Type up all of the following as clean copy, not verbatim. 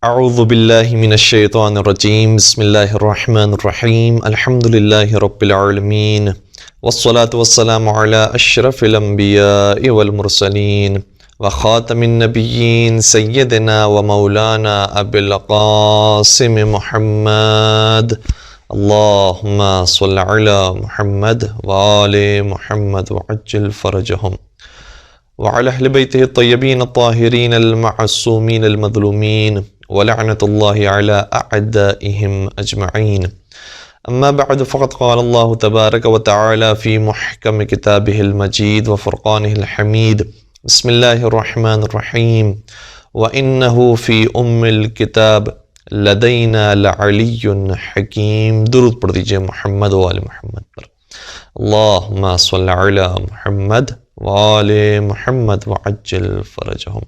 اعوذ باللہ من الشیطان الرجیم بسم اللہ الرحمن الرحیم الحمد للہ رب العالمین والصلاة والسلام علی اشرف الانبیاء والمرسلین وخاتم النبیین سیدنا ومولانا ابی القاسم محمد اللہم صل علی محمد وآل محمد وعجل فرجہم وعلى أهل بيته الطيبين الطاهرين المعصومين المظلومين ولعنة الله على أعدائهم أجمعين. أما بعد فقد قال الله تبارك وتعالى في محكم كتابه المجيد وفرقانه الحميد بسم الله الرحمن الرحيم وإنه في الكتاب لدينا لعلي حكيم. درود پڑھ دیجئے محمد و آل محمد پر. اللهم صل على محمد وآل محمد وعجل فرجہم.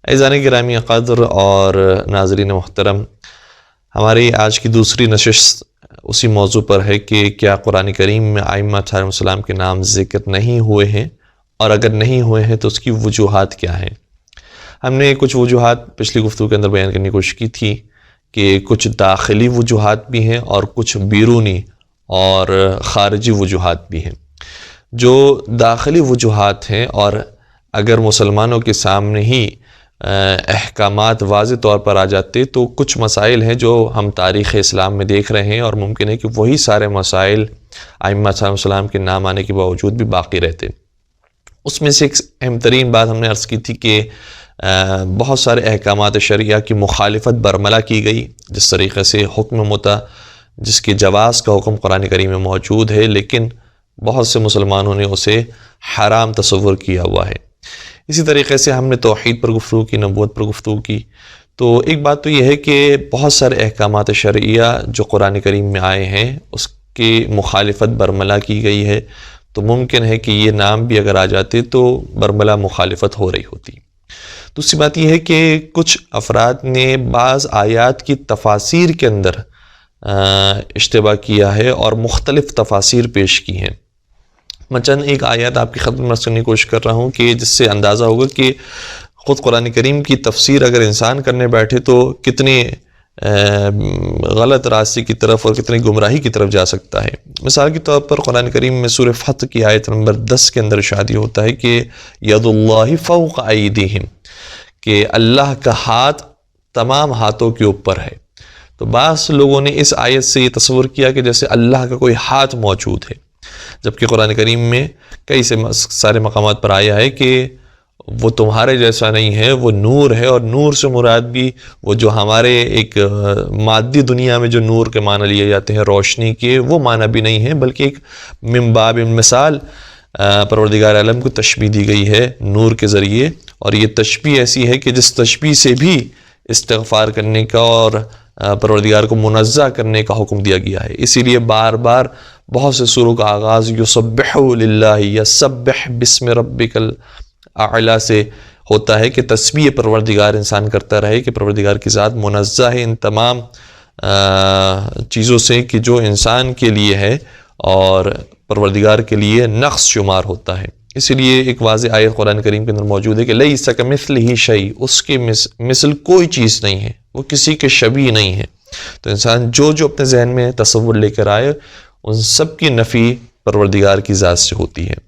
عزیزان گرامی قدر اور ناظرین محترم، ہماری آج کی دوسری نشست اسی موضوع پر ہے کہ کیا قرآن کریم میں ائمہ علیہم السلام کے نام ذکر نہیں ہوئے ہیں، اور اگر نہیں ہوئے ہیں تو اس کی وجوہات کیا ہیں. ہم نے کچھ وجوہات پچھلی گفتگو کے اندر بیان کرنے کی کوشش کی تھی کہ کچھ داخلی وجوہات بھی ہیں اور کچھ بیرونی اور خارجی وجوہات بھی ہیں. جو داخلی وجوہات ہیں، اور اگر مسلمانوں کے سامنے ہی احکامات واضح طور پر آ جاتے تو کچھ مسائل ہیں جو ہم تاریخ اسلام میں دیکھ رہے ہیں، اور ممکن ہے کہ وہی سارے مسائل ائمہ علیہم السلام کے نام آنے کے باوجود بھی باقی رہتے. اس میں سے ایک اہم ترین بات ہم نے عرض کی تھی کہ بہت سارے احکامات شرعیہ کی مخالفت برملا کی گئی. جس طریقے سے حکم متع جس کے جواز کا حکم قرآن کریم میں موجود ہے، لیکن بہت سے مسلمانوں نے اسے حرام تصور کیا ہوا ہے. اسی طریقے سے ہم نے توحید پر گفتگو کی، نبوت پر گفتگو کی. تو ایک بات تو یہ ہے کہ بہت سارے احکامات شرعیہ جو قرآن کریم میں آئے ہیں اس کی مخالفت برملا کی گئی ہے، تو ممکن ہے کہ یہ نام بھی اگر آ جاتے تو برملا مخالفت ہو رہی ہوتی. دوسری بات یہ ہے کہ کچھ افراد نے بعض آیات کی تفاسیر کے اندر اشتباہ کیا ہے اور مختلف تفاسیر پیش کی ہیں. مثلاً ایک آیات آپ کی خدمت میں کرنے کی کوشش کر رہا ہوں کہ جس سے اندازہ ہوگا کہ خود قرآن کریم کی تفسیر اگر انسان کرنے بیٹھے تو کتنے غلط راستے کی طرف اور کتنی گمراہی کی طرف جا سکتا ہے. مثال کے طور پر قرآن کریم میں سورہ فتح کی آیت نمبر 10 کے اندر ارشاد ہوتا ہے کہ ید اللہ فوق ایدیہم، کہ اللہ کا ہاتھ تمام ہاتھوں کے اوپر ہے. تو بعض لوگوں نے اس آیت سے یہ تصور کیا کہ جیسے اللہ کا کوئی ہاتھ موجود ہے، جبکہ قرآن کریم میں کئی سارے مقامات پر آیا ہے کہ وہ تمہارے جیسا نہیں ہے، وہ نور ہے. اور نور سے مراد بھی وہ جو ہمارے ایک مادی دنیا میں جو نور کے معنی لیے جاتے ہیں روشنی کے، وہ معنی بھی نہیں ہے، بلکہ ایک من باب مثال پروردگار عالم کو تشبیہ دی گئی ہے نور کے ذریعے. اور یہ تشبیہ ایسی ہے کہ جس تشبیہ سے بھی استغفار کرنے کا اور پروردگار کو منزہ کرنے کا حکم دیا گیا ہے. اسی لیے بار بار بہت سے سوروں کا آغاز یسبح للہ یا سبح بسم ربک الاعلی سے ہوتا ہے کہ تسبیح پروردگار انسان کرتا رہے کہ پروردگار کی ذات منزہ ہے ان تمام چیزوں سے کہ جو انسان کے لیے ہے اور پروردگار کے لیے نقص شمار ہوتا ہے. اسی لیے ایک واضح آیت قرآن کریم کے اندر موجود ہے کہ لیس کمثلہ شیء، اس کے مثل کوئی چیز نہیں ہے، وہ کسی کے شبیہ نہیں ہے. تو انسان جو اپنے ذہن میں تصور لے کر آئے ان سب کی نفی پروردگار کی ذات سے ہوتی ہے.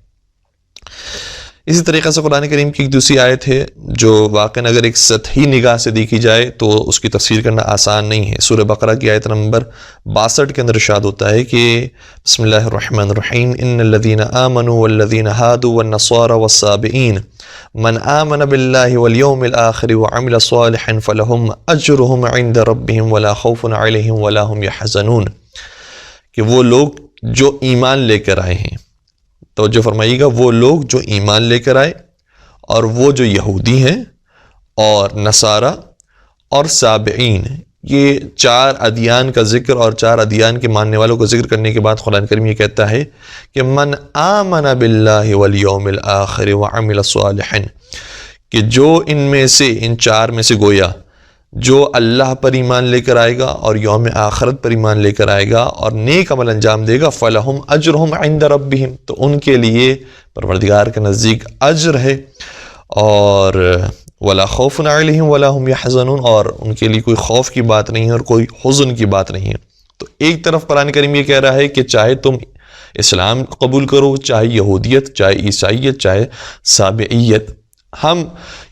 اسی طریقے سے قرآن کریم کی ایک دوسری آیت ہے جو واقعاً اگر ایک سطحی نگاہ سے دیکھی جائے تو اس کی تفسیر کرنا آسان نہیں ہے. سورہ بقرہ کی آیت نمبر 62 کے اندر ارشاد ہوتا ہے کہ بسم اللہ الرحمن الرحیم ان الذین آمنوا والذین ہادوا والنصارى والصابئین من آمن باللہ والیوم الآخر وعمل صالحا فلہم اجرہم عند ربہم ولا خوف علیہم ولا هم يحزنون، کہ وہ لوگ جو ایمان لے کر آئے ہیں. توجہ فرمائیے گا، وہ لوگ جو ایمان لے کر آئے اور وہ جو یہودی ہیں اور نصارہ اور سابعین، یہ چار ادیان کا ذکر اور چار ادیان کے ماننے والوں کا ذکر کرنے کے بعد قرآن کریم یہ کہتا ہے کہ من آمن باللہ والیوم الآخر وعمل صالحا، کہ جو ان میں سے ان چار میں سے گویا جو اللہ پر ایمان لے کر آئے گا اور یوم آخرت پر ایمان لے کر آئے گا اور نیک عمل انجام دے گا فلہم اجرہم عند ربہم، تو ان کے لیے پروردگار کے نزدیک اجر ہے اور ولا خوف علیہم ولا هم یحزنون، اور ان کے لیے کوئی خوف کی بات نہیں ہے اور کوئی حزن کی بات نہیں ہے۔ تو ایک طرف قرآن کریم یہ کہہ رہا ہے کہ چاہے تم اسلام قبول کرو، چاہے یہودیت، چاہے عیسائیت، چاہے سابعیت، ہم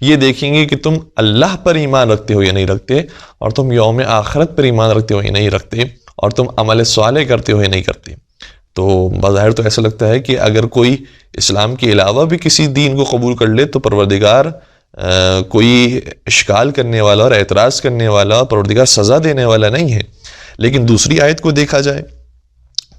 یہ دیکھیں گے کہ تم اللہ پر ایمان رکھتے ہو یا نہیں رکھتے، اور تم یوم آخرت پر ایمان رکھتے ہو یا نہیں رکھتے، اور تم عمل صالح کرتے ہو یا نہیں کرتے۔ تو بظاہر تو ایسا لگتا ہے کہ اگر کوئی اسلام کے علاوہ بھی کسی دین کو قبول کر لے تو پروردگار کوئی اشکال کرنے والا اور اعتراض کرنے والا، پروردگار سزا دینے والا نہیں ہے۔ لیکن دوسری آیت کو دیکھا جائے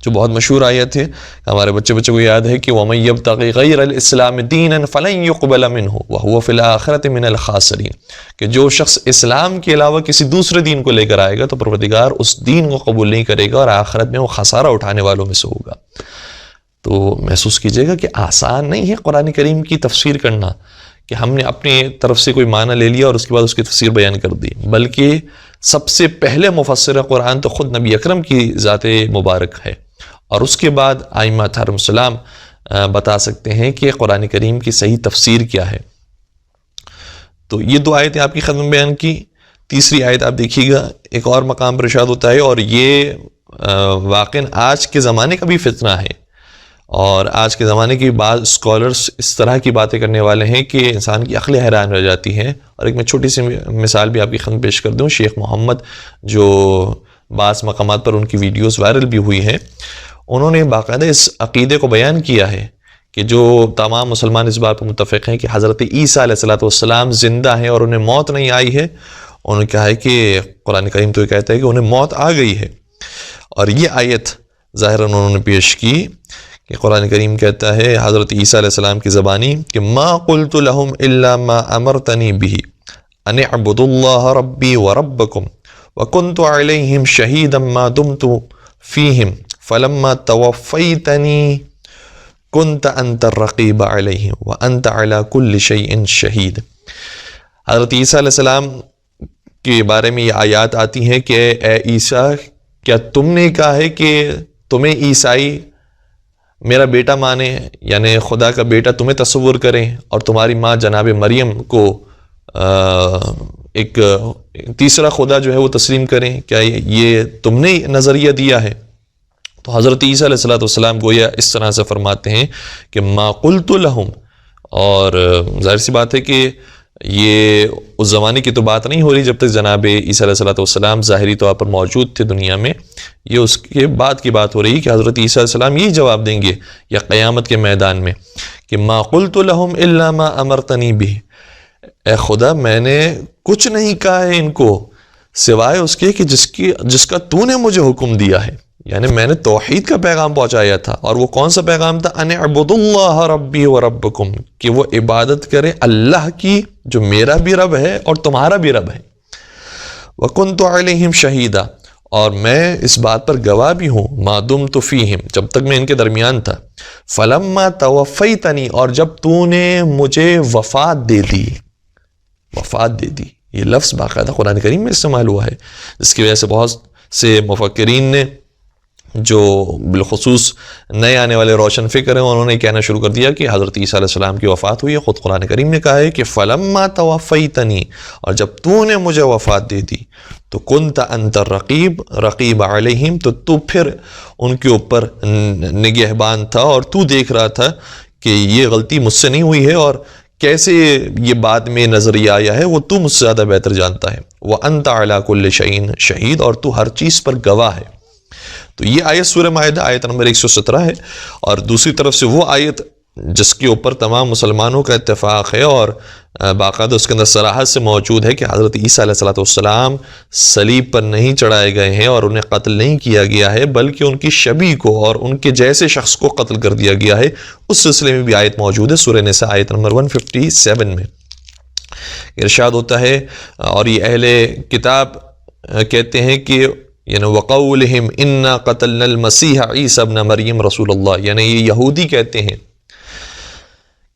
جو بہت مشہور آیت ہے، ہمارے بچے کو یاد ہے کہ وَمَن يَبْتَغِ غَيْرَ الْإِسْلَامِ دِينًا فَلَن يُقْبَلَ مِنْهُ وَهُوَ فِي الْآخِرَةِ مِنَ الْخَاسِرِينَ، کہ جو شخص اسلام کے علاوہ کسی دوسرے دین کو لے کر آئے گا تو پروردگار اس دین کو قبول نہیں کرے گا اور آخرت میں وہ خسارہ اٹھانے والوں میں سے ہوگا۔ تو محسوس کیجئے گا کہ آسان نہیں ہے قرآن کریم کی تفسیر کرنا، کہ ہم نے اپنی طرف سے کوئی معنی لے لیا اور اس کے بعد اس کی تفسیر بیان کر دی، بلکہ سب سے پہلے مفسر قرآن تو خود نبی اکرم کی ذات مبارک ہے، اور اس کے بعد ائمہ علیہم السلام بتا سکتے ہیں کہ قرآن کریم کی صحیح تفسیر کیا ہے۔ تو یہ دو آیتیں آپ کی خدمت بیان کی۔ تیسری آیت آپ دیکھیے گا، ایک اور مقام پر ارشاد ہوتا ہے، اور یہ واقعاً آج کے زمانے کا بھی فتنہ ہے، اور آج کے زمانے کی بعض اسکالرز اس طرح کی باتیں کرنے والے ہیں کہ انسان کی عقلیں حیران رہ جاتی ہیں۔ اور ایک میں چھوٹی سی مثال بھی آپ کی خدمت پیش کر دوں، شیخ محمد جو بعض مقامات پر ان کی ویڈیوز وائرل بھی ہوئی ہیں، انہوں نے باقاعدہ اس عقیدے کو بیان کیا ہے کہ جو تمام مسلمان اس بات پر متفق ہیں کہ حضرت عیسیٰ علیہ السلام زندہ ہیں اور انہیں موت نہیں آئی ہے۔ انہوں نے کہا ہے کہ قرآن کریم تو یہ کہتا ہے کہ انہیں موت آ گئی ہے، اور یہ آیت ظاہراً انہوں نے پیش کی کہ قرآن کریم کہتا ہے حضرت عیسیٰ علیہ السلام کی زبانی کہ ما قلت لهم الا ما امرتنی به ان اعبدوا الله ربی وربکم وکنت علیہم شہیدا ما دمت فیہم فلما توفیتنی کنت انت الرقیب علیہم وانت علی کل شیء شہید۔ حضرت عیسیٰ علیہ السلام کے بارے میں یہ آیات آتی ہیں کہ اے عیسیٰ، کیا تم نے کہا ہے کہ تمہیں عیسائی میرا بیٹا مانے، یعنی خدا کا بیٹا تمہیں تصور کریں، اور تمہاری ماں جناب مریم کو ایک تیسرا خدا جو ہے وہ تسلیم کریں؟ کیا یہ تم نے نظریہ دیا ہے؟ تو حضرت عیسیٰ علیہ السلام گویا اس طرح سے فرماتے ہیں کہ ما قلت لهم، اور ظاہر سی بات ہے کہ یہ اس زمانے کی تو بات نہیں ہو رہی جب تک جناب عیسیٰ علیہ السلام ظاہری طور پر موجود تھے دنیا میں، یہ اس کے بعد کی بات ہو رہی کہ حضرت عیسیٰ علیہ السلام یہی جواب دیں گے یا قیامت کے میدان میں کہ ما قلت لهم الا ما امرتنی به، اے خدا میں نے کچھ نہیں کہا ہے ان کو سوائے اس کے کہ جس کا تو نے مجھے حکم دیا ہے، یعنی میں نے توحید کا پیغام پہنچایا تھا، اور وہ کون سا پیغام تھا؟ ان اعبدوا اللہ ربی وربکم، کہ وہ عبادت کرے اللہ کی جو میرا بھی رب ہے اور تمہارا بھی رب ہے۔ وکنت علیہم شہیدا، اور میں اس بات پر گواہ بھی ہوں، ما دمت فیہم، جب تک میں ان کے درمیان تھا، فلما توفیتنی، اور جب تو نے مجھے وفات دے دی، وفات دے دی، یہ لفظ باقاعدہ قرآن کریم میں استعمال ہوا ہے، جس کی وجہ سے بہت سے مفکرین نے جو بالخصوص نئے آنے والے روشن فکر ہیں انہوں نے کہنا شروع کر دیا کہ حضرت عیسیٰ علیہ السلام کی وفات ہوئی ہے۔ خود قرآن کریم نے کہا ہے کہ فلما توفیتنی، اور جب تو نے مجھے وفات دے دی تو کنت انت الرقیب رقیب علیہم، تو پھر ان کے اوپر نگہبان تھا اور تو دیکھ رہا تھا کہ یہ غلطی مجھ سے نہیں ہوئی ہے، اور کیسے یہ بعد میں نظریہ آیا ہے وہ تو مجھ سے زیادہ بہتر جانتا ہے۔ وانت علی کل شیء شہید، اور تو ہر چیز پر گواہ ہے۔ تو یہ آیت سورہ مائدہ آیت نمبر 117 ہے، اور دوسری طرف سے وہ آیت جس کے اوپر تمام مسلمانوں کا اتفاق ہے اور باقاعدہ اس کے اندر صراحت سے موجود ہے کہ حضرت عیسیٰ علیہ السلام صلیب پر نہیں چڑھائے گئے ہیں اور انہیں قتل نہیں کیا گیا ہے، بلکہ ان کی شبیہ کو اور ان کے جیسے شخص کو قتل کر دیا گیا ہے۔ اس سلسلے میں بھی آیت موجود ہے سورہ نساء آیت نمبر 157 میں ارشاد ہوتا ہے، اور یہ اہل کتاب کہتے ہیں کہ یعنی وقولہم انا قتلنا المسیح عیسیٰ ابن مریم رسول اللہ، یعنی یہ یہودی کہتے ہیں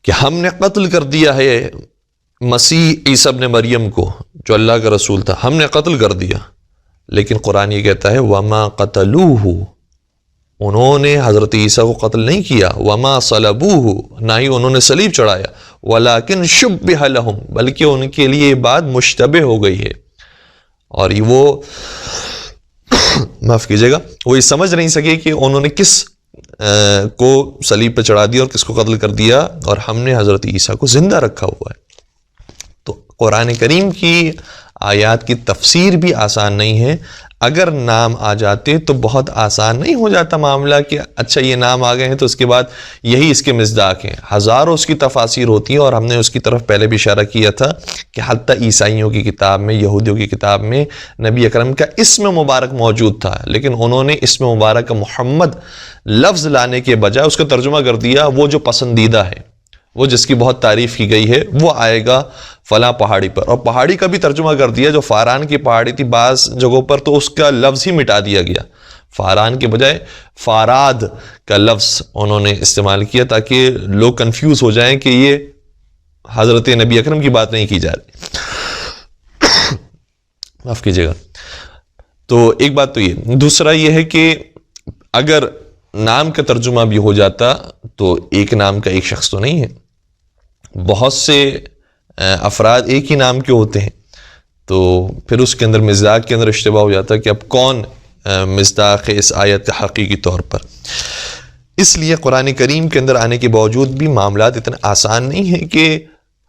کہ ہم نے قتل کر دیا ہے مسیح عیسیٰ ابن مریم کو جو اللہ کا رسول تھا، ہم نے قتل کر دیا، لیکن قرآن یہ کہتا ہے وما قتلوہ، انہوں نے حضرت عیسیٰ کو قتل نہیں کیا، وما صلبوہ، نہ ہی انہوں نے صلیب چڑھایا، ولکن شبہ لہم، بلکہ ان کے لیے یہ بات مشتبہ ہو گئی ہے، اور وہ معاف کیجیے گا، وہ یہ سمجھ نہیں سکے کہ انہوں نے کس کو صلیب پہ چڑھا دیا اور کس کو قتل کر دیا، اور ہم نے حضرت عیسیٰ کو زندہ رکھا ہوا ہے۔ تو قرآن کریم کی آیات کی تفسیر بھی آسان نہیں ہے۔ اگر نام آ جاتے تو بہت آسان نہیں ہو جاتا معاملہ کہ اچھا یہ نام آ گئے ہیں تو اس کے بعد یہی اس کے مصداق ہیں، ہزاروں اس کی تفاسیر ہوتی ہیں، اور ہم نے اس کی طرف پہلے بھی اشارہ کیا تھا کہ حتیٰ عیسائیوں کی کتاب میں، یہودیوں کی کتاب میں نبی اکرم کا اسم مبارک موجود تھا، لیکن انہوں نے اسم مبارک محمد لفظ لانے کے بجائے اس کا ترجمہ کر دیا وہ جو پسندیدہ ہے، وہ جس کی بہت تعریف کی گئی ہے، وہ آئے گا فلاں پہاڑی پر، اور پہاڑی کا بھی ترجمہ کر دیا جو فاران کی پہاڑی تھی، بعض جگہوں پر تو اس کا لفظ ہی مٹا دیا گیا، فاران کے بجائے فاراد کا لفظ انہوں نے استعمال کیا تاکہ لوگ کنفیوز ہو جائیں کہ یہ حضرت نبی اکرم کی بات نہیں کی جا رہی، معاف کیجیے گا۔ تو ایک بات تو یہ، دوسرا یہ ہے کہ اگر نام کا ترجمہ بھی ہو جاتا تو ایک نام کا ایک شخص تو نہیں ہے، بہت سے افراد ایک ہی نام کے ہوتے ہیں، تو پھر اس کے اندر مصداق کے اندر اشتباہ ہو جاتا ہے کہ اب کون مصداق ہے اس آیت کا حقیقی طور پر۔ اس لیے قرآن کریم کے اندر آنے کے باوجود بھی معاملات اتنے آسان نہیں ہیں کہ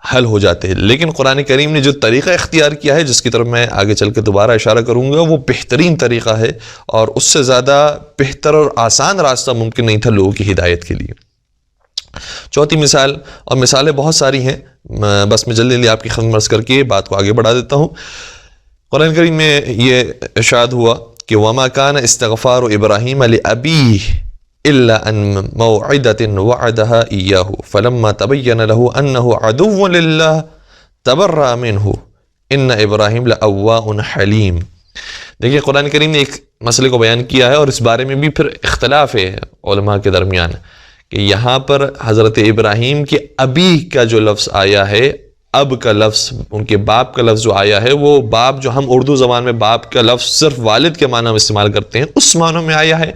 حل ہو جاتے ہیں، لیکن قرآن کریم نے جو طریقہ اختیار کیا ہے، جس کی طرف میں آگے چل کے دوبارہ اشارہ کروں گا، وہ بہترین طریقہ ہے، اور اس سے زیادہ بہتر اور آسان راستہ ممکن نہیں تھا لوگوں کی ہدایت کے لیے۔ چوتھی مثال، اور مثالیں بہت ساری ہیں، بس میں جلدی جلدی آپ کی خدمت عرض کر کے بات کو آگے بڑھا دیتا ہوں۔ قرآن کریم میں یہ ارشاد ہوا کہ وَمَا كَانَ اسْتِغْفَارُ إِبْرَاهِيمَ لِأَبِيهِ إِلَّا أَن مَوْعِدَةٍ وَعَدَهَا إِيَّاهُ فَلَمَّا تَبَيَّنَ لَهُ أَنَّهُ عَدُوٌّ لِلَّهِ تَبَرَّأَ مِنْهُ إِنَّ إِبْرَاهِيمَ لَأَوَّاءٌ حَلِيمٌ۔ دیکھیے قرآن کریم نے ایک مسئلے کو بیان کیا ہے، اور اس بارے میں بھی پھر اختلاف ہے علماء کے درمیان کہ یہاں پر حضرت ابراہیم کے ابی کا جو لفظ آیا ہے، اب کا لفظ، ان کے باپ کا لفظ جو آیا ہے، وہ باپ جو ہم اردو زبان میں باپ کا لفظ صرف والد کے معنی میں استعمال کرتے ہیں، اس معنی میں آیا ہے،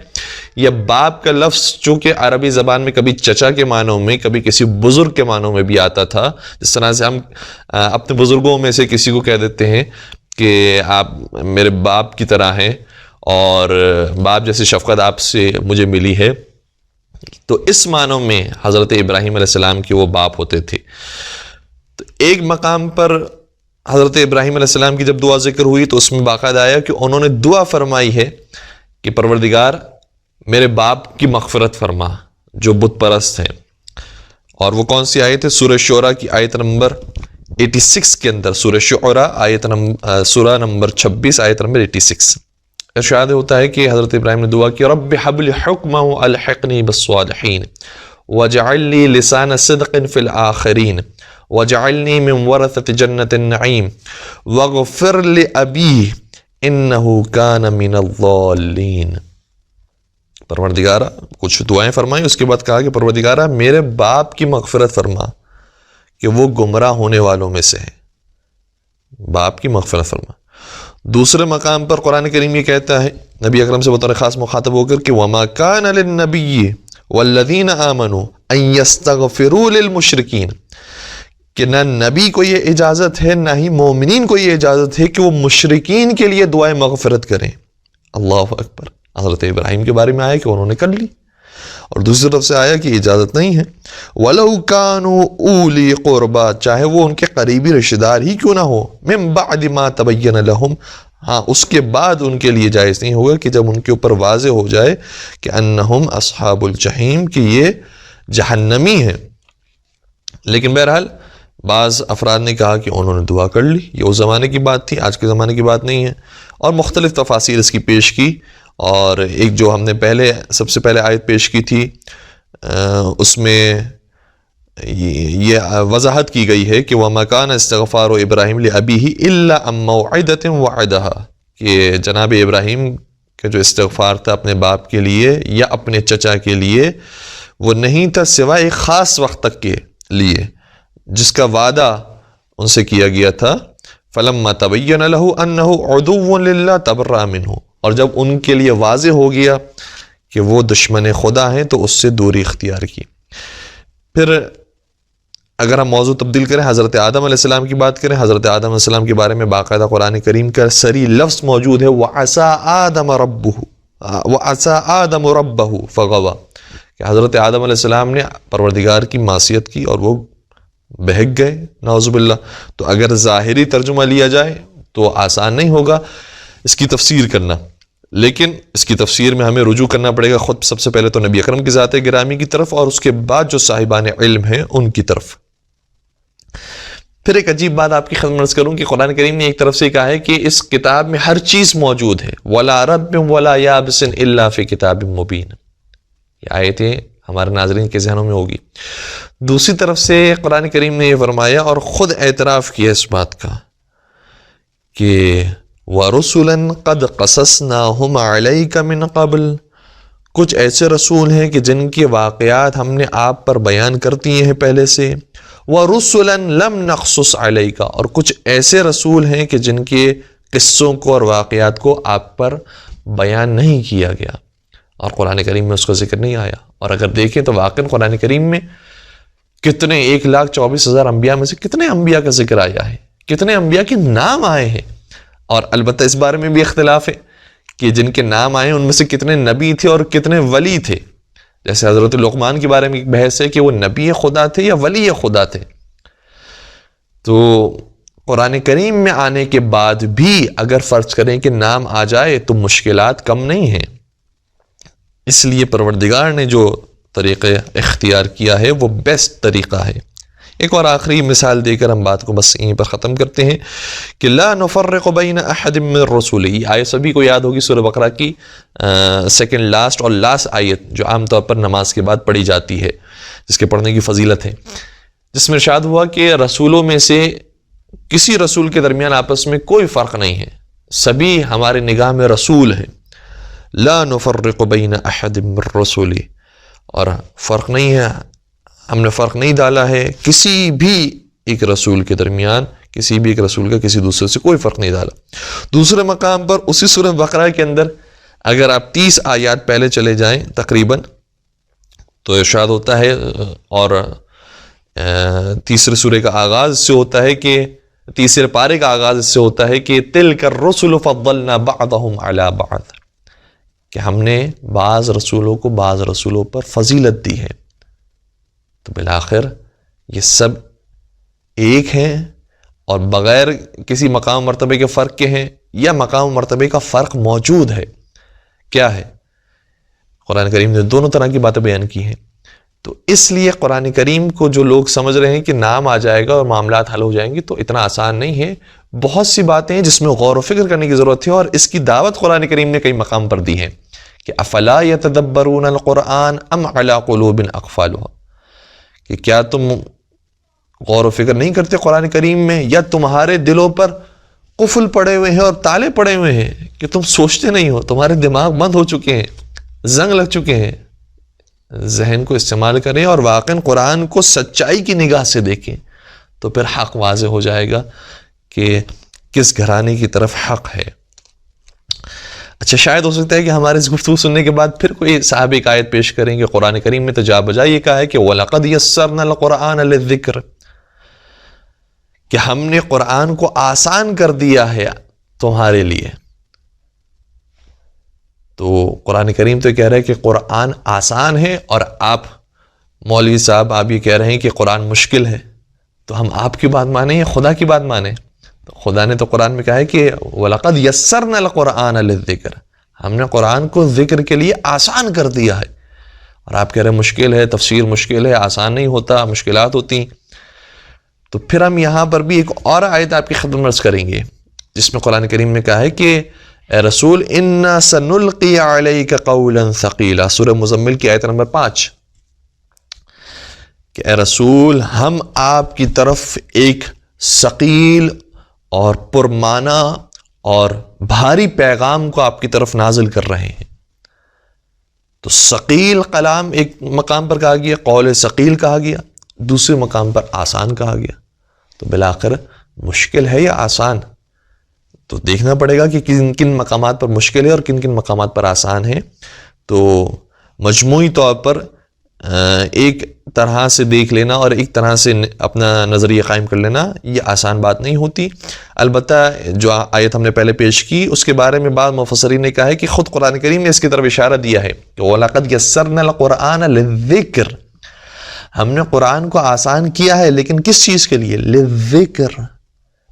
یا باپ کا لفظ چونکہ عربی زبان میں کبھی چچا کے معنوں میں، کبھی کسی بزرگ کے معنوں میں بھی آتا تھا، جس طرح سے ہم اپنے بزرگوں میں سے کسی کو کہہ دیتے ہیں کہ آپ میرے باپ کی طرح ہیں، اور باپ جیسی شفقت آپ سے مجھے ملی ہے، تو اس معنوں میں حضرت ابراہیم علیہ السلام کے وہ باپ ہوتے تھے۔ تو ایک مقام پر حضرت ابراہیم علیہ السلام کی جب دعا ذکر ہوئی تو اس میں باقاعدہ آیا کہ انہوں نے دعا فرمائی ہے کہ پروردگار میرے باپ کی مغفرت فرما جو بت پرست ہیں، اور وہ کون سی آیت ہے؟ سورہ شعراء کی آیت نمبر 86 کے اندر، سورہ شعراء سورہ نمبر 26 آیت نمبر 86 ارشاد ہوتا ہے کہ حضرت ابراہیم نے دعا کی، رب حب لی حکما والحقنی بالصالحین واجعل لی لسان صدق فی الآخرین واجعلنی من ورثۃ جنۃ النعیم واغفر لأبی انہ کان من الضالین۔ پروردگارہ کچھ دعائیں فرمائیں، اس کے بعد کہا کہ پروردگارہ میرے باپ کی مغفرت فرما کہ وہ گمراہ ہونے والوں میں سے ہے، باپ کی مغفرت فرما۔ دوسرے مقام پر قرآن کریم یہ کہتا ہے نبی اکرم سے بطور خاص مخاطب ہو کر کہ وَمَا كَانَ لِلنَّبِيِّ وَالَّذِينَ آمَنُوا أَن يَسْتَغْفِرُوا لِلْمُشْرِكِينَ، کہ نہ نبی کو یہ اجازت ہے، نہ ہی مومنین کو یہ اجازت ہے کہ وہ مشرکین کے لیے دعائیں مغفرت کریں۔ اللہ اکبر۔ حضرت ابراہیم کے بارے میں آیا کہ انہوں نے کر لی، اور دوسری طرف سے آیا کہ اجازت نہیں ہے۔ وَلَوْ كَانُوا أُولِي قُرْبَىٰ، چاہے وہ ان کے قریبی رشتہ دار ہی کیوں نہ ہو، مِن بَعْدِ مَا تَبَيَّنَ لَهُمْ، ہاں اس کے بعد ان کے لیے جائز نہیں ہوگا کہ جب ان کے اوپر واضح ہو جائے کہ انہم اصحاب الجحیم، کہ یہ جہنمی ہیں۔ لیکن بہرحال بعض افراد نے کہا کہ انہوں نے دعا کر لی، یہ اس زمانے کی بات تھی، آج کے زمانے کی بات نہیں ہے، اور مختلف تفاصیر اس کی پیش کی، اور ایک جو ہم نے سب سے پہلے آیت پیش کی تھی اس میں یہ وضاحت کی گئی ہے کہ وَمَا كَانَ اسْتِغْفَارُ إِبْرَاهِيمَ لِأَبِيهِ إِلَّا أَن مَّوْعِدَةٍ وَعَدَهَا، کہ جناب ابراہیم کا جو استغفار تھا اپنے باپ کے لیے یا اپنے چچا کے لیے، وہ نہیں تھا سوائے ایک خاص وقت تک کے لیے جس کا وعدہ ان سے کیا گیا تھا۔ فَلَمَّا تَبَيَّنَ لَهُ أَنَّهُ عَدُوٌّ لِلَّهِ تَبَرَّأَ مِنْهُ، اور جب ان کے لیے واضح ہو گیا کہ وہ دشمن خدا ہیں تو اس سے دوری اختیار کی۔ پھر اگر ہم موضوع تبدیل کریں، حضرت آدم علیہ السلام کی بات کریں، حضرت آدم علیہ السلام کے بارے میں باقاعدہ قرآن کریم کا صریح لفظ موجود ہے، وَعَسَىٰ آدَمَ رَبَّهُ فَغَوَىٰ، کہ حضرت آدم علیہ السلام نے پروردگار کی معصیت کی اور وہ بہک گئے، نعوذ باللہ۔ تو اگر ظاہری ترجمہ لیا جائے تو آسان نہیں ہوگا اس کی تفسیر کرنا، لیکن اس کی تفسیر میں ہمیں رجوع کرنا پڑے گا خود سب سے پہلے تو نبی اکرم کی ذات گرامی کی طرف، اور اس کے بعد جو صاحبان علم ہیں ان کی طرف۔ پھر ایک عجیب بات آپ کی خدمت عرض کروں کہ قرآن کریم نے ایک طرف سے کہا ہے کہ اس کتاب میں ہر چیز موجود ہے، وَلَا رَبٍ وَلَا يَابِسٍ إِلَّا فِي كِتَابٍ مُبِينٍ، یہ آیتیں ہمارے ناظرین کے ذہنوں میں ہوگی۔ دوسری طرف سے قرآن کریم نے یہ فرمایا اور خود اعتراف کیا اس بات کا کہ وَرُسُلًا قَدْ قَصَصْنَاهُمْ عَلَيْكَ مِنْ قَبْلِ، کچھ ایسے رسول ہیں کہ جن کے واقعات ہم نے آپ پر بیان کر دیے ہیں پہلے سے، وَرُسُلًا لَمْ نَقْصُصْ عَلَيْكَ، اور کچھ ایسے رسول ہیں کہ جن کے قصوں کو اور واقعات کو آپ پر بیان نہیں کیا گیا، اور قرآن کریم میں اس کا ذکر نہیں آیا۔ اور اگر دیکھیں تو واقعاً قرآن کریم میں کتنے 1,24,000 انبیاء میں سے کتنے انبیاء کا ذکر آیا ہے، کتنے انبیاء کے نام آئے ہیں، اور البتہ اس بارے میں بھی اختلاف ہے کہ جن کے نام آئے ان میں سے کتنے نبی تھے اور کتنے ولی تھے۔ جیسے حضرت لقمان کے بارے میں ایک بحث ہے کہ وہ نبی خدا تھے یا ولی خدا تھے۔ تو قرآن کریم میں آنے کے بعد بھی اگر فرض کریں کہ نام آ جائے تو مشکلات کم نہیں ہیں، اس لیے پروردگار نے جو طریقہ اختیار کیا ہے وہ بیسٹ طریقہ ہے۔ ایک اور آخری مثال دے کر ہم بات کو بس یہیں پر ختم کرتے ہیں کہ لا نفرق بین احد من رسولہ، یہ آیت سبھی کو یاد ہوگی، سورہ بقرہ کی سیکنڈ لاسٹ اور لاسٹ آیت جو عام طور پر نماز کے بعد پڑھی جاتی ہے، جس کے پڑھنے کی فضیلت ہے، جس میں ارشاد ہوا کہ رسولوں میں سے کسی رسول کے درمیان آپس میں کوئی فرق نہیں ہے، سبھی ہمارے نگاہ میں رسول ہیں۔ لا نفرق بین احد من رسولہ، اور فرق نہیں ہے، ہم نے فرق نہیں ڈالا ہے کسی بھی ایک رسول کے درمیان، کسی بھی ایک رسول کا کسی دوسرے سے کوئی فرق نہیں ڈالا۔ دوسرے مقام پر اسی سورہ بقرہ کے اندر اگر آپ 30 آیات پہلے چلے جائیں تقریباً تو ارشاد ہوتا ہے، اور تیسرے سورے کا آغاز اس سے ہوتا ہے کہ تیسرے پارے کا آغاز اس سے ہوتا ہے کہ تِلْكَ الرُّسُلُ فَضَّلْنَا بَعْضَهُمْ عَلَى بَعْضٍ، کہ ہم نے بعض رسولوں کو بعض رسولوں پر فضیلت دی ہے۔ تو بالآخر یہ سب ایک ہیں اور بغیر کسی مقام مرتبے کے فرق کے ہیں، یا مقام مرتبے کا فرق موجود ہے؟ کیا ہے؟ قرآن کریم نے دونوں طرح کی باتیں بیان کی ہیں۔ تو اس لیے قرآن کریم کو جو لوگ سمجھ رہے ہیں کہ نام آ جائے گا اور معاملات حل ہو جائیں گے، تو اتنا آسان نہیں ہے، بہت سی باتیں ہیں جس میں غور و فکر کرنے کی ضرورت ہے، اور اس کی دعوت قرآن کریم نے کئی مقام پر دی ہے کہ افلا یتدبرون القرآن ام علی قلوب اقفالها، کہ کیا تم غور و فکر نہیں کرتے قرآن کریم میں، یا تمہارے دلوں پر قفل پڑے ہوئے ہیں اور تالے پڑے ہوئے ہیں کہ تم سوچتے نہیں ہو، تمہارے دماغ بند ہو چکے ہیں، زنگ لگ چکے ہیں۔ ذہن کو استعمال کریں اور واقعاً قرآن کو سچائی کی نگاہ سے دیکھیں، تو پھر حق واضح ہو جائے گا کہ کس گھرانے کی طرف حق ہے۔ اچھا، شاید ہو سکتا ہے کہ ہمارے اس گفتگو سننے کے بعد پھر کوئی صاحب ایک آیت پیش کریں کہ قرآن کریم میں تو جا بجا یہ کہا ہے کہ وَلَقَدْ يَسَّرْنَا الْقُرْآنَ لِلذِّكْرِ، کہ ہم نے قرآن کو آسان کر دیا ہے تمہارے لیے۔ تو قرآن کریم تو کہہ رہا ہے کہ قرآن آسان ہے، اور آپ مولوی صاحب آپ یہ کہہ رہے ہیں کہ قرآن مشکل ہے، تو ہم آپ کی بات مانیں یا خدا کی بات مانیں؟ تو خدا نے تو قرآن میں کہا ہے کہ وَلَقَدْ يَسَّرْنَا الْقُرْآنَ لِلذِّكْرِ، ہم نے قرآن کو ذکر کے لیے آسان کر دیا ہے، اور آپ کہہ رہے ہیں مشکل ہے، تفسیر مشکل ہے، آسان نہیں ہوتا، مشکلات ہوتی۔ تو پھر ہم یہاں پر بھی ایک اور آیت آپ کی خدمت میں عرض کریں گے جس میں قرآن کریم نے کہا ہے کہ اے رسول اِنَّا سَنُلْقِي عَلَيْكَ قَوْلًا ثَقِيلًا، سورہ مزمل کی آیت نمبر 5، کہ اے رسول ہم آپ کی طرف ایک ثقیل اور پرمعنی اور بھاری پیغام کو آپ کی طرف نازل کر رہے ہیں۔ تو ثقیل کلام ایک مقام پر کہا گیا، قول ثقیل کہا گیا، دوسرے مقام پر آسان کہا گیا۔ تو بالآخر مشکل ہے یا آسان؟ تو دیکھنا پڑے گا کہ کن کن مقامات پر مشکل ہے اور کن کن مقامات پر آسان ہے۔ تو مجموعی طور پر ایک طرح سے دیکھ لینا اور ایک طرح سے اپنا نظریہ قائم کر لینا یہ آسان بات نہیں ہوتی. البتہ جو آیت ہم نے پہلے پیش کی اس کے بارے میں بعض مفسرین نے کہا ہے کہ خود قرآن کریم نے اس کی طرف اشارہ دیا ہے کہ وَلَقَدْ يَسَّرْنَا الْقُرْآنَ لِلذِّكْرِ، ہم نے قرآن کو آسان کیا ہے، لیکن کس چیز کے لیے؟ لِلذِّكْر،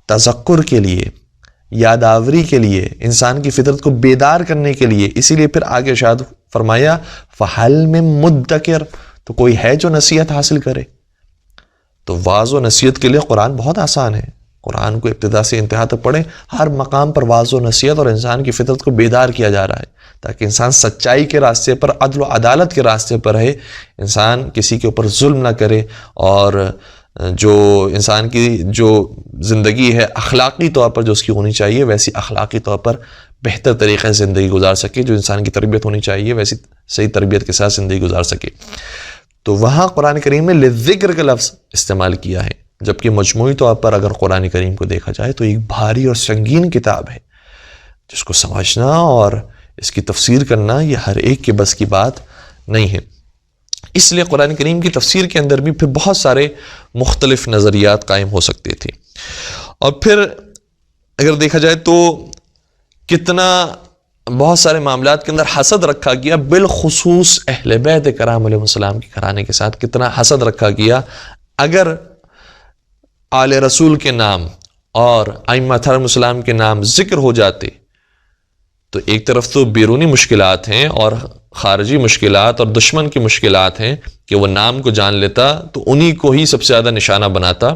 تذکر کے لیے، یادآوری کے لیے، انسان کی فطرت کو بیدار کرنے کے لیے. اسی لیے پھر آگے ارشاد فرمایا فَحَلْ مِن مُدَّكِرٍ، تو کوئی ہے جو نصیحت حاصل کرے. تو واعظ و نصیحت کے لیے قرآن بہت آسان ہے. قرآن کو ابتدا سے انتہا تک پڑھیں، ہر مقام پر واعظ و نصیحت اور انسان کی فطرت کو بیدار کیا جا رہا ہے تاکہ انسان سچائی کے راستے پر، عدل و عدالت کے راستے پر رہے، انسان کسی کے اوپر ظلم نہ کرے، اور جو انسان کی جو زندگی ہے اخلاقی طور پر جو اس کی ہونی چاہیے ویسی اخلاقی طور پر بہتر طریقے سے زندگی گزار سکے. جو انسان کی تربیت ہونی چاہیے ویسی صحیح تربیت کے ساتھ زندگی گزار سکے. تو وہاں قرآن کریم میں للذکر کا لفظ استعمال کیا ہے، جبکہ مجموعی طور پر اگر قرآن کریم کو دیکھا جائے تو ایک بھاری اور سنگین کتاب ہے جس کو سمجھنا اور اس کی تفسیر کرنا یہ ہر ایک کے بس کی بات نہیں ہے. اس لیے قرآن کریم کی تفسیر کے اندر بھی پھر بہت سارے مختلف نظریات قائم ہو سکتے تھے. اور پھر اگر دیکھا جائے تو کتنا بہت سارے معاملات کے اندر حسد رکھا گیا، بالخصوص اہل بیت کرام علیہ السلام کے گھرانے کے ساتھ کتنا حسد رکھا گیا. اگر آل رسول کے نام اور ائمہ علیہ السلام کے نام ذکر ہو جاتے تو ایک طرف تو بیرونی مشکلات ہیں اور خارجی مشکلات اور دشمن کی مشکلات ہیں کہ وہ نام کو جان لیتا تو انہی کو ہی سب سے زیادہ نشانہ بناتا.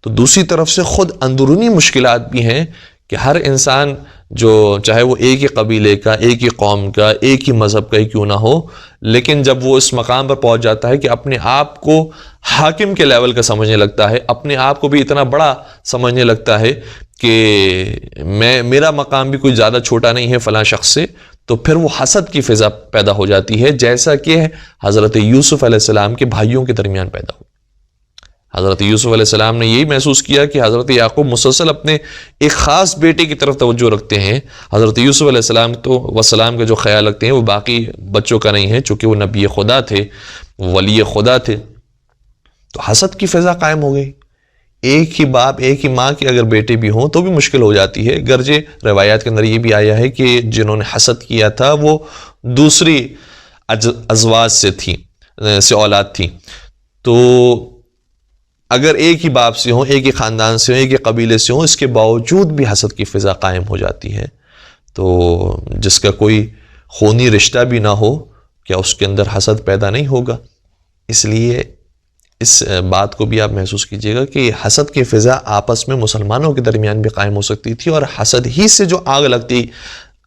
تو دوسری طرف سے خود اندرونی مشکلات بھی ہیں کہ ہر انسان جو چاہے وہ ایک ہی قبیلے کا، ایک ہی قوم کا، ایک ہی مذہب کا ہی کیوں نہ ہو، لیکن جب وہ اس مقام پر پہنچ جاتا ہے کہ اپنے آپ کو حاکم کے لیول کا سمجھنے لگتا ہے، اپنے آپ کو بھی اتنا بڑا سمجھنے لگتا ہے کہ میرا مقام بھی کوئی زیادہ چھوٹا نہیں ہے فلاں شخص سے، تو پھر وہ حسد کی فضا پیدا ہو جاتی ہے، جیسا کہ حضرت یوسف علیہ السلام کے بھائیوں کے درمیان پیدا ہو. حضرت یوسف علیہ السلام نے یہی محسوس کیا کہ حضرت یعقوب مسلسل اپنے ایک خاص بیٹے کی طرف توجہ رکھتے ہیں. حضرت یوسف علیہ السلام کا جو خیال رکھتے ہیں وہ باقی بچوں کا نہیں ہے، چونکہ وہ نبی خدا تھے، ولی خدا تھے. تو حسد کی فضا قائم ہو گئی. ایک ہی باپ ایک ہی ماں کے اگر بیٹے بھی ہوں تو بھی مشکل ہو جاتی ہے. گرچہ روایات کے اندر یہ بھی آیا ہے کہ جنہوں نے حسد کیا تھا وہ دوسری ازواج سے اولاد تھی. تو اگر ایک ہی باپ سے ہوں، ایک ہی خاندان سے ہوں، ایک ہی قبیلے سے ہوں، اس کے باوجود بھی حسد کی فضا قائم ہو جاتی ہے. تو جس کا کوئی خونی رشتہ بھی نہ ہو کیا اس کے اندر حسد پیدا نہیں ہوگا؟ اس لیے اس بات کو بھی آپ محسوس کیجئے گا کہ حسد کی فضا آپس میں مسلمانوں کے درمیان بھی قائم ہو سکتی تھی، اور حسد ہی سے جو آگ لگتی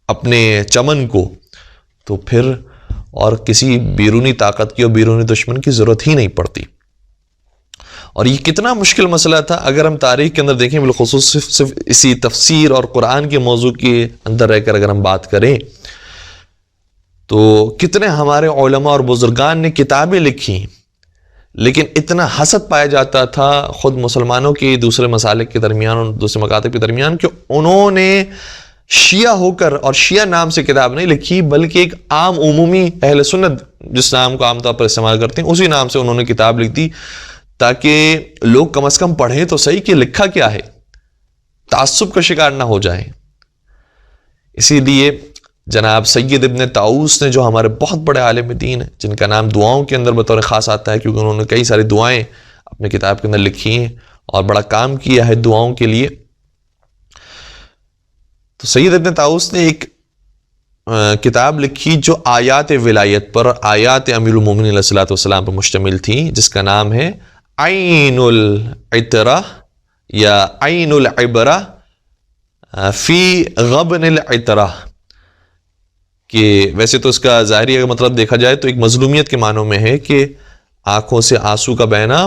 اپنے چمن کو تو پھر اور کسی بیرونی طاقت کی اور بیرونی دشمن کی ضرورت ہی نہیں پڑتی. اور یہ کتنا مشکل مسئلہ تھا اگر ہم تاریخ کے اندر دیکھیں، بالخصوص صرف اسی تفسیر اور قرآن کے موضوع کے اندر رہ کر اگر ہم بات کریں تو کتنے ہمارے علماء اور بزرگان نے کتابیں لکھی، لیکن اتنا حسد پایا جاتا تھا خود مسلمانوں کے دوسرے مسالک کے درمیان اور دوسرے مکاتب کے درمیان کہ انہوں نے شیعہ ہو کر اور شیعہ نام سے کتاب نہیں لکھی، بلکہ ایک عام عمومی اہل سنت جس نام کو عام طور پر استعمال کرتے ہیں اسی نام سے انہوں نے کتاب لکھ دی تاکہ لوگ کم از کم پڑھیں تو صحیح کہ لکھا کیا ہے، تعصب کا شکار نہ ہو جائیں. اسی لیے جناب سید ابن طاؤس نے جو ہمارے بہت بڑے عالم دین ہیں، جن کا نام دعاؤں کے اندر بطور خاص آتا ہے کیونکہ انہوں نے کئی ساری دعائیں اپنے کتاب کے اندر لکھی ہیں اور بڑا کام کیا ہے دعاؤں کے لیے. تو سید ابن طاؤس نے ایک کتاب لکھی جو آیات ولایت پر، آیات امیر المومنین علیہ الصلوۃ والسلام پر مشتمل تھی، جس کا نام ہے عین العطرہ یا عین العبرہ فی غبن العطرہ. کہ ویسے تو اس کا ظاہری اگر مطلب دیکھا جائے تو ایک مظلومیت کے معنوں میں ہے کہ آنکھوں سے آنسو کا بہنا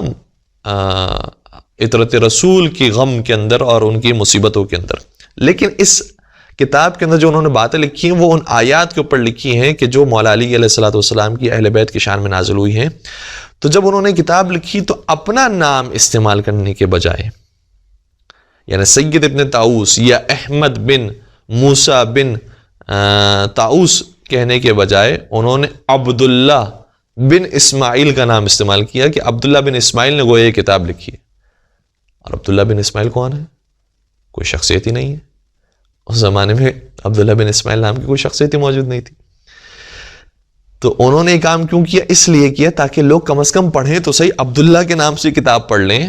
عطرت رسول کی غم کے اندر اور ان کی مصیبتوں کے اندر. لیکن اس کتاب کے اندر جو انہوں نے باتیں لکھی ہیں وہ ان آیات کے اوپر لکھی ہیں کہ جو مولا علی علیہ الصلوۃ والسلام کی اہل بیت کی شان میں نازل ہوئی ہیں. تو جب انہوں نے کتاب لکھی تو اپنا نام استعمال کرنے کے بجائے، یعنی سید ابن طاؤس یا احمد بن موسیٰ بن طاؤس کہنے کے بجائے انہوں نے عبداللہ بن اسماعیل کا نام استعمال کیا کہ عبداللہ بن اسماعیل نے گویا یہ کتاب لکھی ہے. اور عبداللہ بن اسماعیل کون ہے؟ کوئی شخصیت ہی نہیں ہے. اس زمانے میں عبداللہ بن اسماعیل نام کی کوئی شخصیت ہی موجود نہیں تھی. تو انہوں نے یہ کام کیوں کیا؟ اس لیے کیا تاکہ لوگ کم از کم پڑھیں تو صحیح، عبداللہ کے نام سے کتاب پڑھ لیں.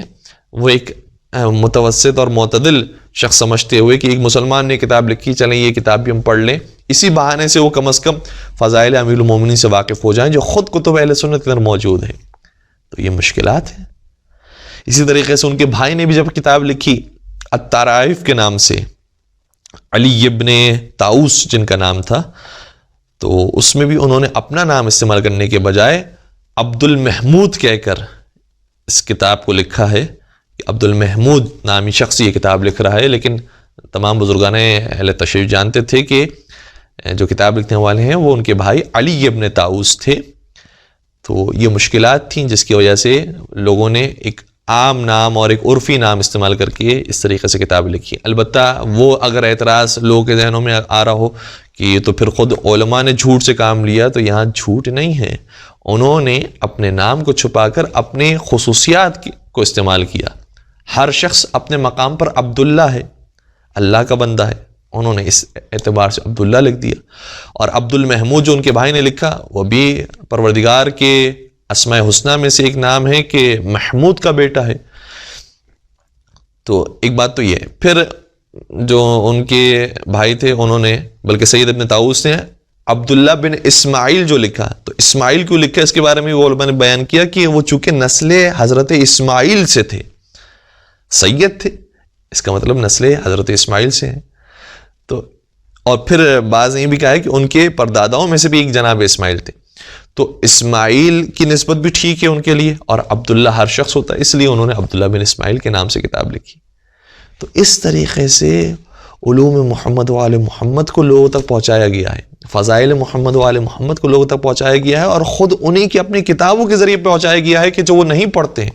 وہ ایک متوسط اور معتدل شخص سمجھتے ہوئے کہ ایک مسلمان نے کتاب لکھی، چلیں یہ کتاب بھی ہم پڑھ لیں. اسی بہانے سے وہ کم از کم فضائل امیر المومنین سے واقف ہو جائیں جو خود کتب اہل سنت کے اندر موجود ہیں. تو یہ مشکلات ہیں. اسی طریقے سے ان کے بھائی نے بھی جب کتاب لکھی الطرائف کے نام سے، علی ابن طاؤس جن کا نام تھا، تو اس میں بھی انہوں نے اپنا نام استعمال کرنے کے بجائے عبد المحمود کہہ کر اس کتاب کو لکھا ہے. عبد المحمود نامی شخص یہ کتاب لکھ رہا ہے، لیکن تمام بزرگان اہل تشیع جانتے تھے کہ جو کتاب لکھنے والے ہیں وہ ان کے بھائی علی ابن طاؤس تھے. تو یہ مشکلات تھیں جس کی وجہ سے لوگوں نے ایک عام نام اور ایک عرفی نام استعمال کر کے اس طریقے سے کتاب لکھی. البتہ وہ اگر اعتراض لوگوں کے ذہنوں میں آ رہا ہو کہ یہ تو پھر خود علماء نے جھوٹ سے کام لیا، تو یہاں جھوٹ نہیں ہے. انہوں نے اپنے نام کو چھپا کر اپنے خصوصیات کو استعمال کیا. ہر شخص اپنے مقام پر عبداللہ ہے، اللہ کا بندہ ہے. انہوں نے اس اعتبار سے عبداللہ لکھ دیا. اور عبد المحمود جو ان کے بھائی نے لکھا وہ بھی پروردگار کے اسماء حسنہ میں سے ایک نام ہے کہ محمود کا بیٹا ہے. تو ایک بات تو یہ ہے. پھر جو ان کے بھائی تھے انہوں نے، بلکہ سید ابن طاؤس نے عبداللہ بن اسماعیل جو لکھا، تو اسماعیل کیوں لکھا اس کے بارے میں وہ علماء نے بیان کیا کہ وہ چونکہ نسل حضرت اسماعیل سے تھے، سید تھے، اس کا مطلب نسل حضرت اسماعیل سے ہیں. تو اور پھر بعض نے یہ بھی کہا ہے کہ ان کے پرداداؤں میں سے بھی ایک جناب اسماعیل تھے. تو اسماعیل کی نسبت بھی ٹھیک ہے ان کے لیے، اور عبداللہ ہر شخص ہوتا ہے، اس لیے انہوں نے عبداللہ بن اسماعیل کے نام سے کتاب لکھی. تو اس طریقے سے علوم محمد و آل محمد کو لوگوں تک پہنچایا گیا ہے، فضائل محمد و آل محمد کو لوگوں تک پہنچایا گیا ہے، اور خود انہی کی اپنی کتابوں کے ذریعے پہنچایا گیا ہے کہ جو وہ نہیں پڑھتے ہیں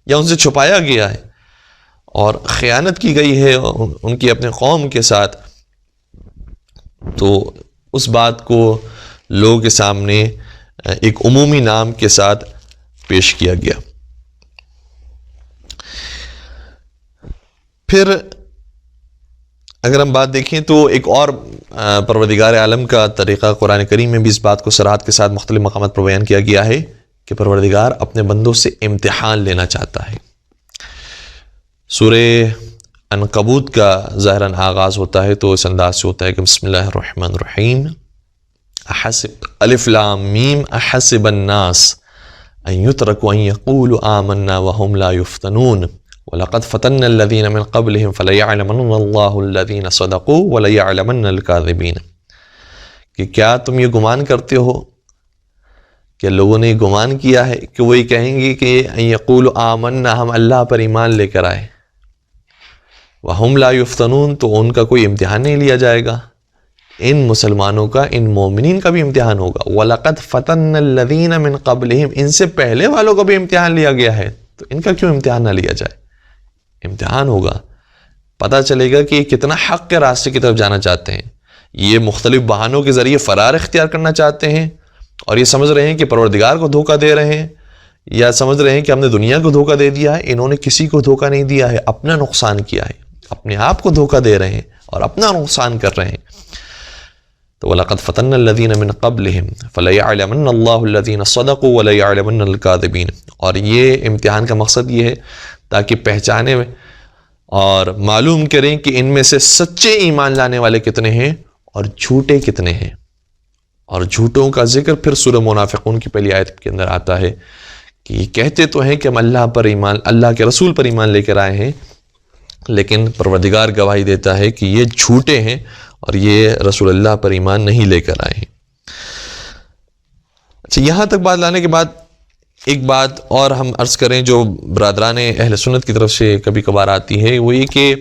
یا ان سے چھپایا گیا ہے اور خیانت کی گئی ہے ان کی اپنے قوم کے ساتھ. تو اس بات کو لوگوں کے سامنے ایک عمومی نام کے ساتھ پیش کیا گیا. پھر اگر ہم بات دیکھیں تو ایک اور پروردگار عالم کا طریقہ قرآن کریم میں بھی اس بات کو صراحت کے ساتھ مختلف مقامات پر بیان کیا گیا ہے کہ پروردگار اپنے بندوں سے امتحان لینا چاہتا ہے. سورہ عنکبوت کا ظاہراً آغاز ہوتا ہے تو اس انداز سے ہوتا ہے کہ بسم اللہ الرحمن الرحیم، الف لام میم احسب الناس ان يتركوا ان يقولوا آمنا وهم لا يفتنون وَلَقَدْ فَتَنَّ الَّذِينَ مِنْ قَبْلِهِمْ فَلَيَعْلَمَنَّ اللَّهُ الَّذِينَ صَدَقُوا وَلَيَعْلَمَنَّ الْكَاذِبِينَ. کہ کیا تم یہ گمان کرتے ہو کہ لوگوں نے گمان کیا ہے کہ وہ یہ کہیں گے کہ ان يَقُولُوا آمَنَّا، ہم اللہ پر ایمان لے کر آئے، وَهُمْ لَا يُفْتَنُونَ، تو ان کا کوئی امتحان نہیں لیا جائے گا. ان مسلمانوں کا، ان مومنین کا بھی امتحان ہوگا. وَلَقَدْ فَتَنَّ الَّذِينَ مِنْ قَبْلِهِمْ، ان سے پہلے والوں کا بھی امتحان لیا گیا ہے، تو ان کا کیوں امتحان نہ لیا جائے؟ امتحان ہوگا، پتہ چلے گا کہ یہ کتنا حق کے راستے کی طرف جانا چاہتے ہیں. یہ مختلف بہانوں کے ذریعے فرار اختیار کرنا چاہتے ہیں اور یہ سمجھ رہے ہیں کہ پروردگار کو دھوکہ دے رہے ہیں، یا سمجھ رہے ہیں کہ ہم نے دنیا کو دھوکہ دے دیا ہے. انہوں نے کسی کو دھوکہ نہیں دیا ہے، اپنا نقصان کیا ہے، اپنے آپ کو دھوکہ دے رہے ہیں اور اپنا نقصان کر رہے ہیں. تو وَلَقَدْ فَتَنَّ الَّذِينَ مِنْ قَبْلِهِمْ فَلَيَعْلَمَنَّ اللَّهُ الَّذِينَ صَدَقُوا وَلَيَعْلَمَنَّ الْكَاذِبِينَ. اور یہ امتحان کا مقصد یہ ہے تاکہ پہچانے اور معلوم کریں کہ ان میں سے سچے ایمان لانے والے کتنے ہیں اور جھوٹے کتنے ہیں. اور جھوٹوں کا ذکر پھر سورہ منافقون کی پہلی آیت کے اندر آتا ہے کہ یہ کہتے تو ہیں کہ ہم اللہ کے رسول پر ایمان لے کر آئے ہیں، لیکن پروردگار گواہی دیتا ہے کہ یہ جھوٹے ہیں اور یہ رسول اللہ پر ایمان نہیں لے کر آئے ہیں. اچھا، یہاں تک بات لانے کے بعد ایک بات اور ہم عرض کریں جو برادران اہل سنت کی طرف سے کبھی کبھار آتی ہے، وہ یہ کہ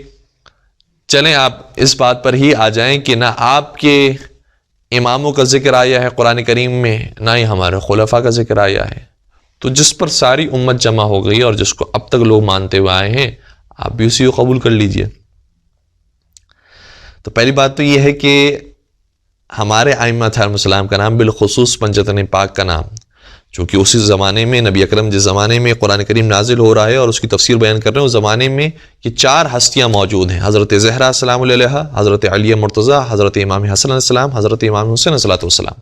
چلیں آپ اس بات پر ہی آ جائیں کہ نہ آپ کے اماموں کا ذکر آیا ہے قرآن کریم میں، نہ ہی ہمارے خلفاء کا ذکر آیا ہے. تو جس پر ساری امت جمع ہو گئی اور جس کو اب تک لوگ مانتے ہوئے آئے ہیں، آپ بھی اسی کو قبول کر لیجئے. تو پہلی بات تو یہ ہے کہ ہمارے ائمہ علیہم السلام کا نام، بالخصوص پنجتن پاک کا نام، چونکہ اسی زمانے میں نبی اکرم جس زمانے میں قرآن کریم نازل ہو رہا ہے اور اس کی تفسیر بیان کر رہے ہیں، اس زمانے میں یہ 4 ہستیاں موجود ہیں: حضرت زہرا السلام علیہا، حضرت علی مرتضیٰ، حضرت امام حسن علیہ السلام، حضرت امام حسین علیہ السلام۔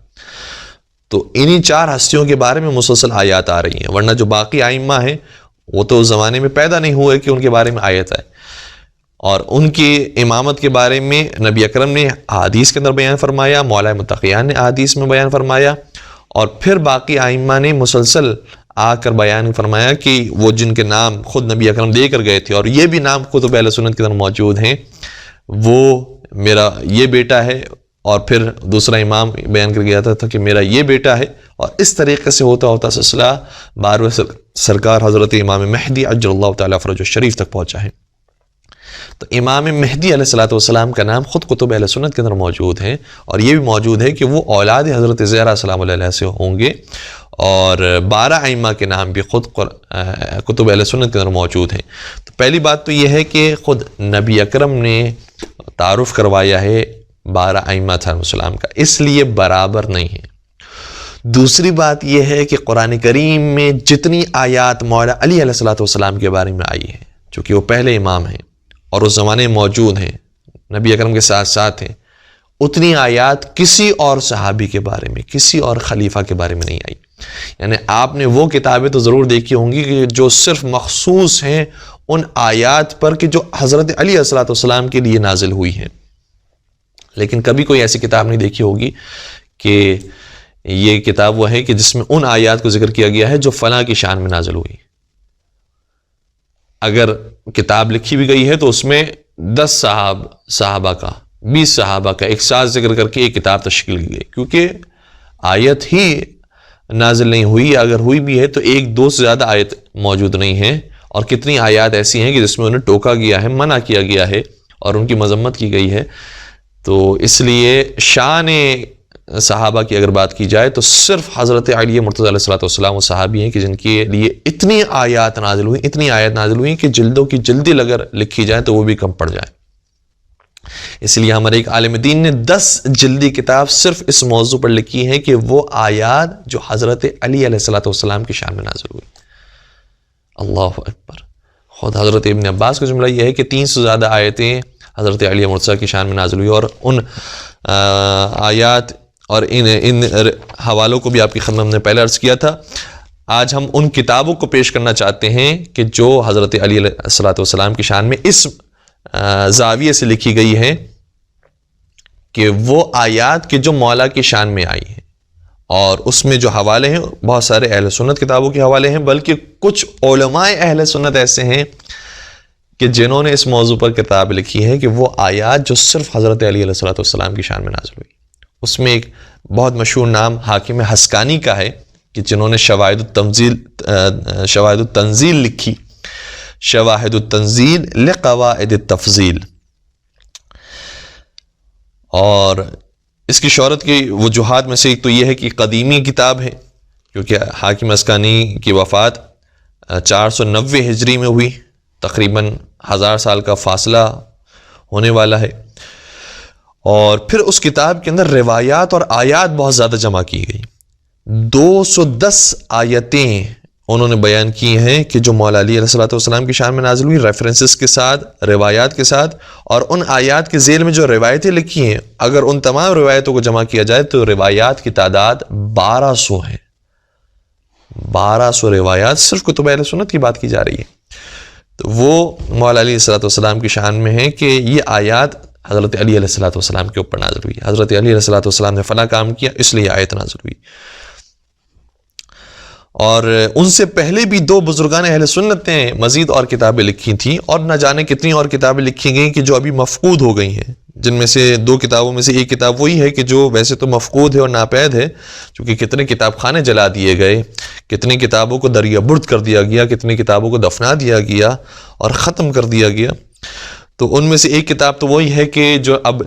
تو انہی 4 ہستیوں کے بارے میں مسلسل آیات آ رہی ہیں، ورنہ جو باقی ائمہ ہیں وہ تو اس زمانے میں پیدا نہیں ہوئے کہ ان کے بارے میں آیت آئے، اور ان کی امامت کے بارے میں نبی اکرم نے احادیث کے اندر بیان فرمایا، مولا متقیان نے احادیث میں بیان فرمایا، اور پھر باقی ائمہ نے مسلسل آ کر بیان فرمایا کہ وہ جن کے نام خود نبی اکرم دے کر گئے تھے، اور یہ بھی نام کتب اہل سنت کے اندر موجود ہیں، وہ میرا یہ بیٹا ہے، اور پھر دوسرا امام بیان کر گیا تھا کہ میرا یہ بیٹا ہے، اور اس طریقے سے ہوتا ہوتا سلسلہ 12ویں سرکار حضرت امام مہدی عجل اللہ تعالیٰ فرجہ الشریف تک پہنچا ہے۔ تو امام مہدی علیہ السلام کا نام خود کتب اہل سنت کے اندر موجود ہے، اور یہ بھی موجود ہے کہ وہ اولاد حضرت زہرا السلام علیہ سے ہوں گے، اور 12 ائمہ کے نام بھی خود کتب اہل سنت کے اندر موجود ہیں۔ تو پہلی بات تو یہ ہے کہ خود نبی اکرم نے تعارف کروایا ہے 12 ائمہ علیہم السلام کا، اس لیے برابر نہیں ہے۔ دوسری بات یہ ہے کہ قرآن کریم میں جتنی آیات مولا علی علیہ السلام کے بارے میں آئی ہے، چونکہ وہ پہلے امام ہیں اور اس زمانے میں موجود ہیں، نبی اکرم کے ساتھ ساتھ ہیں، اتنی آیات کسی اور صحابی کے بارے میں، کسی اور خلیفہ کے بارے میں نہیں آئی۔ یعنی آپ نے وہ کتابیں تو ضرور دیکھی ہوں گی کہ جو صرف مخصوص ہیں ان آیات پر کہ جو حضرت علی علیہ السلام کے لیے نازل ہوئی ہیں، لیکن کبھی کوئی ایسی کتاب نہیں دیکھی ہوگی کہ یہ کتاب وہ ہے کہ جس میں ان آیات کو ذکر کیا گیا ہے جو فلاں کی شان میں نازل ہوئی۔ اگر کتاب لکھی بھی گئی ہے تو اس میں 10 صحابہ کا، 20 صحابہ کا ایک ساتھ ذکر کر کے ایک کتاب تشکیل کی گئی، کیونکہ آیت ہی نازل نہیں ہوئی، اگر ہوئی بھی ہے تو 1-2 سے زیادہ آیت موجود نہیں ہیں، اور کتنی آیات ایسی ہیں کہ جس میں انہیں ٹوکا گیا ہے، منع کیا گیا ہے اور ان کی مذمت کی گئی ہے۔ تو اس لیے شان صحابہ کی اگر بات کی جائے تو صرف حضرت علی مرتضیٰ علیہ السلام وہ صحابی ہیں کہ جن کے لیے اتنی آیات نازل ہوئی کہ جلدوں کی جلدی اگر لکھی جائے تو وہ بھی کم پڑ جائے۔ اس لیے ہمارے ایک عالم دین نے 10 جلدی کتاب صرف اس موضوع پر لکھی ہے کہ وہ آیات جو حضرت علی علیہ السلام کی شان میں نازل ہوئی۔ اللہ اکبر۔ خود حضرت ابن عباس کا جملہ یہ ہے کہ 300 سے زیادہ آیتیں حضرت علی مرتضیٰ کی شان میں نازل ہوئی، اور ان آیات اور ان حوالوں کو بھی آپ کی خدمت میں نے پہلے عرض کیا تھا۔ آج ہم ان کتابوں کو پیش کرنا چاہتے ہیں کہ جو حضرت علی علیہ السلام کی شان میں اس زاویے سے لکھی گئی ہے کہ وہ آیات کے جو مولا کی شان میں آئی ہیں، اور اس میں جو حوالے ہیں بہت سارے اہل سنت کتابوں کے حوالے ہیں، بلکہ کچھ علماء اہل سنت ایسے ہیں کہ جنہوں نے اس موضوع پر کتاب لکھی ہے کہ وہ آیات جو صرف حضرت علی علیہ السلام کی شان میں نازل ہوئی۔ اس میں ایک بہت مشہور نام حاکم حسکانی کا ہے کہ جنہوں نے شواہد التنزیل لکھی، شواہد التنزیل لقواعد التفضیل، اور اس کی شہرت کی وجوہات میں سے ایک تو یہ ہے کہ قدیمی کتاب ہے، کیونکہ حاکم حسکانی کی وفات 490 ہجری میں ہوئی، تقریباً 1000 سال کا فاصلہ ہونے والا ہے، اور پھر اس کتاب کے اندر روایات اور آیات بہت زیادہ جمع کی گئی۔ 210 آیتیں انہوں نے بیان کی ہیں کہ جو مولا علی علیہ السلام کی شان میں نازل ہوئی، ریفرنسز کے ساتھ، روایات کے ساتھ، اور ان آیات کے ذیل میں جو روایتیں لکھی ہیں، اگر ان تمام روایتوں کو جمع کیا جائے تو روایات کی تعداد 1200 ہے۔ 1200 روایات صرف کتب اہل سنت کی بات کی جا رہی ہے۔ تو وہ مولا علی علیہ السلام کی شان میں ہے کہ یہ آیات حضرت علی علیہ السلام کے اوپر نازل ہوئی، حضرت علی علیہ السلام نے فلاں کام کیا اس لیے آیت نازل ہوئی۔ اور ان سے پہلے بھی 2 بزرگان اہل سنت نے مزید اور کتابیں لکھی تھیں، اور نہ جانے کتنی اور کتابیں لکھی گئیں کہ جو ابھی مفقود ہو گئی ہیں، جن میں سے 2 کتابوں میں سے ایک کتاب وہی ہے کہ جو ویسے تو مفقود ہے اور ناپید ہے، چونکہ کتنے کتاب خانے جلا دیے گئے، کتنی کتابوں کو دریا برد کر دیا گیا، کتنی کتابوں کو دفنا دیا گیا اور ختم کر دیا گیا۔ تو ان میں سے ایک کتاب تو وہی ہے کہ جو اب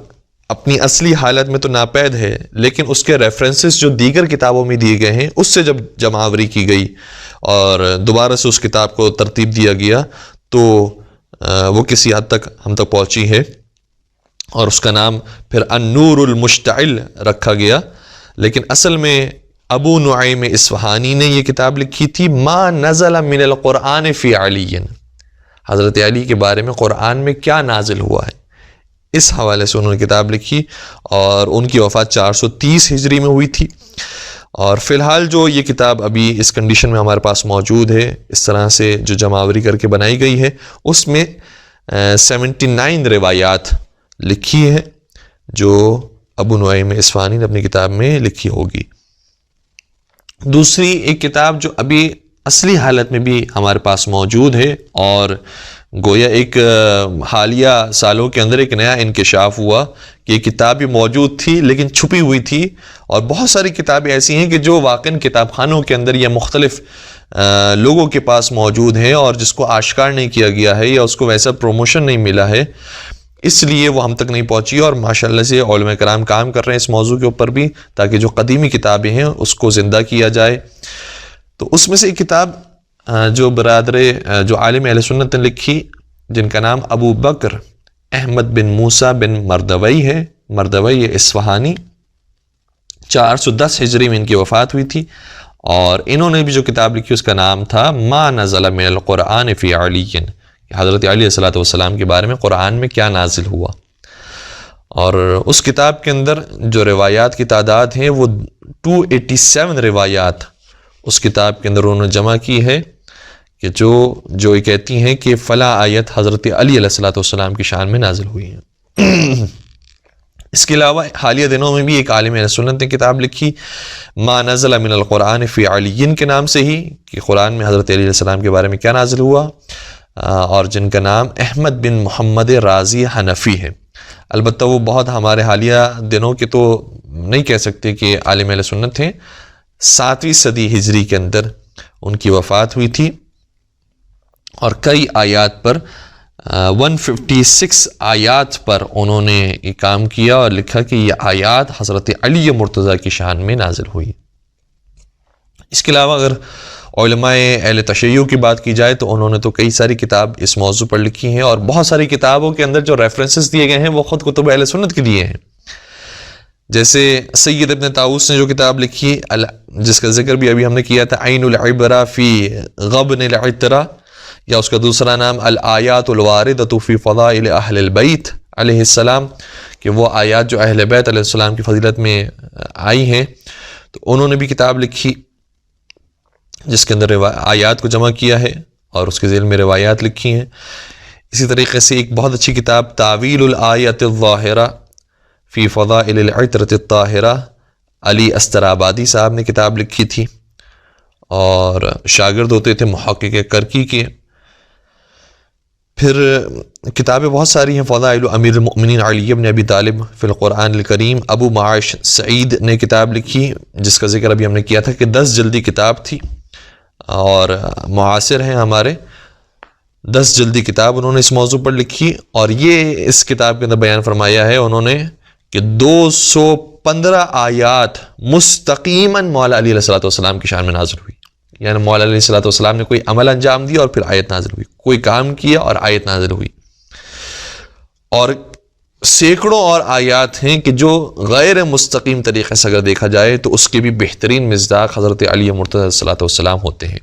اپنی اصلی حالت میں تو ناپید ہے، لیکن اس کے ریفرنسز جو دیگر کتابوں میں دیے گئے ہیں اس سے جب جمع آوری کی گئی اور دوبارہ سے اس کتاب کو ترتیب دیا گیا تو وہ کسی حد تک ہم تک پہنچی ہے۔ اور اس کا نام پھر النور المشتعل رکھا گیا، لیکن اصل میں ابو نعیم اصفہانی نے یہ کتاب لکھی تھی ما نزل من القرآن فی علی، حضرت علی کے بارے میں قرآن میں کیا نازل ہوا ہے، اس حوالے سے انہوں نے کتاب لکھی، اور ان کی وفات 430 ہجری میں ہوئی تھی۔ اور فی الحال جو یہ کتاب ابھی اس کنڈیشن میں ہمارے پاس موجود ہے، اس طرح سے جو جمعآوری کر کے بنائی گئی ہے، اس میں 79 روایات لکھی ہیں جو ابو نعیم اصفہانی نے اپنی کتاب میں لکھی ہوگی۔ دوسری ایک کتاب جو ابھی اصلی حالت میں بھی ہمارے پاس موجود ہے، اور گویا ایک حالیہ سالوں کے اندر ایک نیا انکشاف ہوا کہ یہ کتاب بھی موجود تھی لیکن چھپی ہوئی تھی، اور بہت ساری کتابیں ایسی ہیں کہ جو واقعاً کتاب خانوں کے اندر یا مختلف لوگوں کے پاس موجود ہیں، اور جس کو آشکار نہیں کیا گیا ہے یا اس کو ویسا پروموشن نہیں ملا ہے، اس لیے وہ ہم تک نہیں پہنچی، اور ماشاءاللہ سے علماء کرام کام کر رہے ہیں اس موضوع کے اوپر بھی، تاکہ جو قدیمی کتابیں ہیں اس کو زندہ کیا جائے۔ تو اس میں سے ایک کتاب جو جو عالم اہل سنت نے لکھی، جن کا نام ابو بکر احمد بن موسیٰ بن مردوی ہے، مردوی اصفہانی، 410 ہجری میں ان کی وفات ہوئی تھی، اور انہوں نے بھی جو کتاب لکھی اس کا نام تھا ما نزل من القرآن فی علی، حضرت علی علیہ السلام کے بارے میں قرآن میں کیا نازل ہوا۔ اور اس کتاب کے اندر جو روایات کی تعداد ہیں وہ 287 روایات اس کتاب کے اندر انہوں نے جمع کی ہے، کہ جو یہ کہتی ہیں کہ فلاں آیت حضرت علی علیہ السلام کی شان میں نازل ہوئی ہیں۔ اس کے علاوہ حالیہ دنوں میں بھی ایک عالم اہل سنت نے کتاب لکھی ما نزل من القرآن فی علی کے نام سے ہی، کہ قرآن میں حضرت علی علیہ السلام کے بارے میں کیا نازل ہوا، اور جن کا نام احمد بن محمد رازی حنفی ہے۔ البتہ وہ بہت ہمارے حالیہ دنوں کے تو نہیں کہہ سکتے کہ عالم اہل سنت تھے، 7ویں صدی ہجری کے اندر ان کی وفات ہوئی تھی، اور کئی آیات پر 156 آیات پر انہوں نے یہ کام کیا اور لکھا کہ یہ آیات حضرت علی مرتضیٰ کی شان میں نازل ہوئی۔ اس کے علاوہ اگر علماء اہل تشیع کی بات کی جائے تو انہوں نے تو کئی ساری کتاب اس موضوع پر لکھی ہیں، اور بہت ساری کتابوں کے اندر جو ریفرنسز دیے گئے ہیں وہ خود کتب اہل سنت کے دیے ہیں۔ جیسے سید ابن طاؤس نے جو کتاب لکھی، جس کا ذکر بھی ابھی ہم نے کیا تھا، عین العبرہ فی غبن العطرہ، یا اس کا دوسرا نام الآیات الواردۃ فی فضائل اہل البیت علیہ السلام، کہ وہ آیات جو اہل بیت علیہ السلام کی فضیلت میں آئی ہیں، تو انہوں نے بھی کتاب لکھی جس کے اندر آیات کو جمع کیا ہے اور اس کے ذیل میں روایات لکھی ہیں۔ اسی طریقے سے ایک بہت اچھی کتاب تعویل الآیۃ الظاہرہ فی فضائل العطرۃ الطاہرہ، علی استرابادی صاحب نے کتاب لکھی تھی، اور شاگرد ہوتے تھے محقق کرکی کے۔ پھر کتابیں بہت ساری ہیں، فضائل امیر المؤمنین علی بن ابی طالب فی القرآن الکریم، ابو معاش سعید نے کتاب لکھی جس کا ذکر ابھی ہم نے کیا تھا کہ 10 جلدی کتاب تھی، اور معاصر ہیں ہمارے، 10 جلدی کتاب انہوں نے اس موضوع پر لکھی، اور یہ اس کتاب کے اندر بیان فرمایا ہے انہوں نے کہ 215 آیات مستقیماً مولا علی علیہ السلام کی شان میں نازل ہوئی، یعنی مولا علیہ السلام نے کوئی عمل انجام دیا اور پھر آیت نازل ہوئی، کوئی کام کیا اور آیت نازل ہوئی۔ اور سینکڑوں اور آیات ہیں کہ جو غیر مستقیم طریقے سے اگر دیکھا جائے تو اس کے بھی بہترین مصداق حضرت علی مرتضیٰ علیہ السلام ہوتے ہیں۔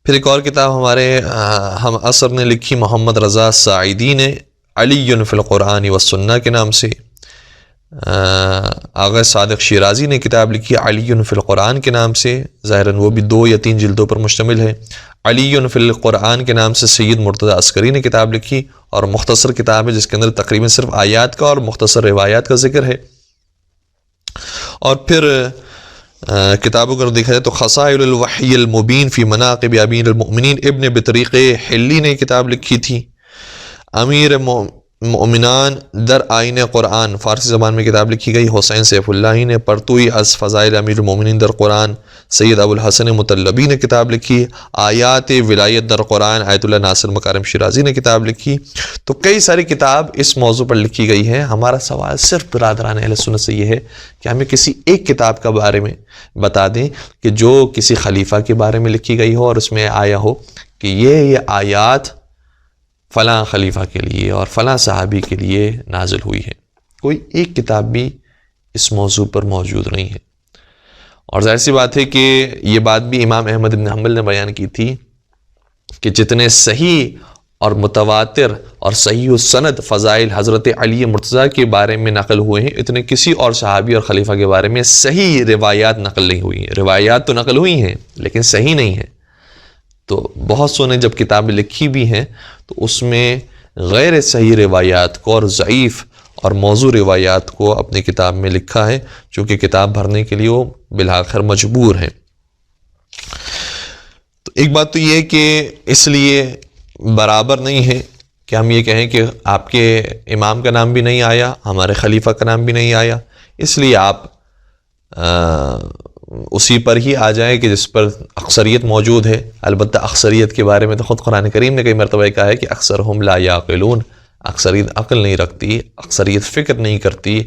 پھر ایک اور کتاب ہمارے ہم عصر نے لکھی، محمد رضا ساعدی نے، علی فی القرآن والسنہ کے نام سے۔ آغا صادق شیرازی نے کتاب لکھی علی فی القرآن کے نام سے، ظاہراً وہ بھی 2 یا 3 جلدوں پر مشتمل ہے۔ علی فی القرآن کے نام سے سید مرتضیٰ عسکری نے کتاب لکھی، اور مختصر کتاب ہے جس کے اندر تقریباً صرف آیات کا اور مختصر روایات کا ذکر ہے۔ اور پھر کتابوں کو دیکھا جائے تو خصائل الوحی المبین فی مناقب امیر المؤمنین ابن بطریق حلی نے کتاب لکھی تھی۔ امیر مومنان در آئین قرآن، فارسی زبان میں کتاب لکھی گئی، حسین سیف اللہ نے۔ پرتوئی از فضائل امیر المومنین در قرآن، سید ابو الحسن مطلبی نے کتاب لکھی۔ آیات ولایت در قرآن، آیت اللہ ناصر مکارم شیرازی نے کتاب لکھی۔ تو کئی ساری کتاب اس موضوع پر لکھی گئی ہے۔ ہمارا سوال صرف برادران اہل سنت سے یہ ہے کہ ہمیں کسی ایک کتاب کا بارے میں بتا دیں کہ جو کسی خلیفہ کے بارے میں لکھی گئی ہو اور اس میں آیا ہو کہ یہ آیات فلاں خلیفہ کے لیے اور فلاں صحابی کے لیے نازل ہوئی ہے۔ کوئی ایک کتاب بھی اس موضوع پر موجود نہیں ہے۔ اور ظاہر سی بات ہے کہ یہ بات بھی امام احمد بن حنبل نے بیان کی تھی کہ جتنے صحیح اور متواتر اور صحیح السند فضائل حضرت علی مرتضیٰ کے بارے میں نقل ہوئے ہیں، اتنے کسی اور صحابی اور خلیفہ کے بارے میں صحیح روایات نقل نہیں ہوئی ہیں۔ روایات تو نقل ہوئی ہیں لیکن صحیح نہیں ہیں۔ تو بہت سو نے جب کتابیں لکھی بھی ہیں تو اس میں غیر صحیح روایات کو اور ضعیف اور موضوع روایات کو اپنی کتاب میں لکھا ہے، چونکہ کتاب بھرنے کے لیے وہ بالآخر مجبور ہیں۔ تو ایک بات تو یہ کہ اس لیے برابر نہیں ہے کہ ہم یہ کہیں کہ آپ کے امام کا نام بھی نہیں آیا، ہمارے خلیفہ کا نام بھی نہیں آیا، اس لیے آپ اسی پر ہی آ جائیں کہ جس پر اکثریت موجود ہے۔ البتہ اکثریت کے بارے میں تو خود قرآن کریم نے کئی مرتبہ کہا ہے کہ اکثرہم لا یعقلون، اکثریت عقل نہیں رکھتی، اکثریت فکر نہیں کرتی،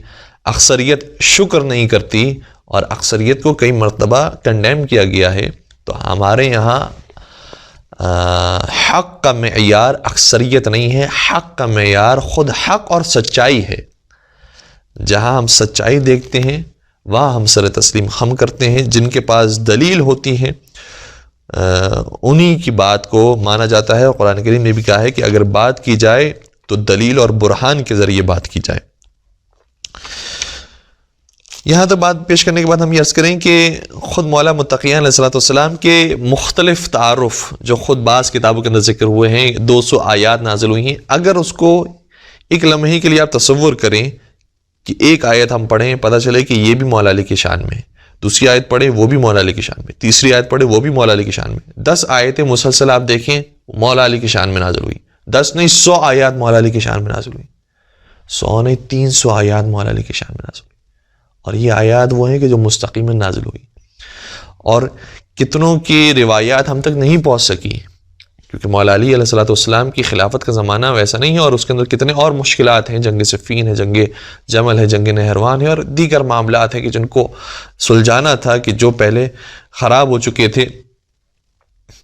اکثریت شکر نہیں کرتی، اور اکثریت کو کئی مرتبہ کنڈیم کیا گیا ہے۔ تو ہمارے یہاں حق کا معیار اکثریت نہیں ہے، حق کا معیار خود حق اور سچائی ہے۔ جہاں ہم سچائی دیکھتے ہیں وہاں ہم سر تسلیم خم کرتے ہیں، جن کے پاس دلیل ہوتی ہے انہی کی بات کو مانا جاتا ہے۔ اور قرآن کریم نے بھی کہا ہے کہ اگر بات کی جائے تو دلیل اور برہان کے ذریعے بات کی جائے۔ یہاں تک بات پیش کرنے کے بعد ہم یہ عرض کریں کہ خود مولا متقیان علیہ السلام کے مختلف تعارف جو خود بعض کتابوں کے اندر ذکر ہوئے ہیں، 200 آیات نازل ہوئی ہیں، اگر اس کو ایک لمحے کے لیے آپ تصور کریں کہ ایک آیت ہم پڑھیں، پتہ چلے کہ یہ بھی مولا علی کی شان میں ہے، دوسری آیت پڑھیں وہ بھی مولا علی کی شان میں، تیسری آیت پڑھیں وہ بھی مولا علی کی شان میں، 10 آیتیں مسلسل آپ دیکھیں مولا علی کی شان میں نازل ہوئی، 10 نہیں 100 آیات مولا علی کی شان میں نازل ہوئی، 100 نہیں 300 آیات مولا علی کی شان میں نازل ہوئی۔ اور یہ آیات وہ ہیں کہ جو مستقیماً نازل ہوئی، اور کتنوں کی روایات ہم تک نہیں پہنچ سکی، کیونکہ مولا علی علیہ السلام کی خلافت کا زمانہ ویسا نہیں ہے، اور اس کے اندر کتنے اور مشکلات ہیں، جنگ صفین ہے، جنگ جمل ہے، جنگ نہروان ہے، اور دیگر معاملات ہیں کہ جن کو سلجھانا تھا کہ جو پہلے خراب ہو چکے تھے۔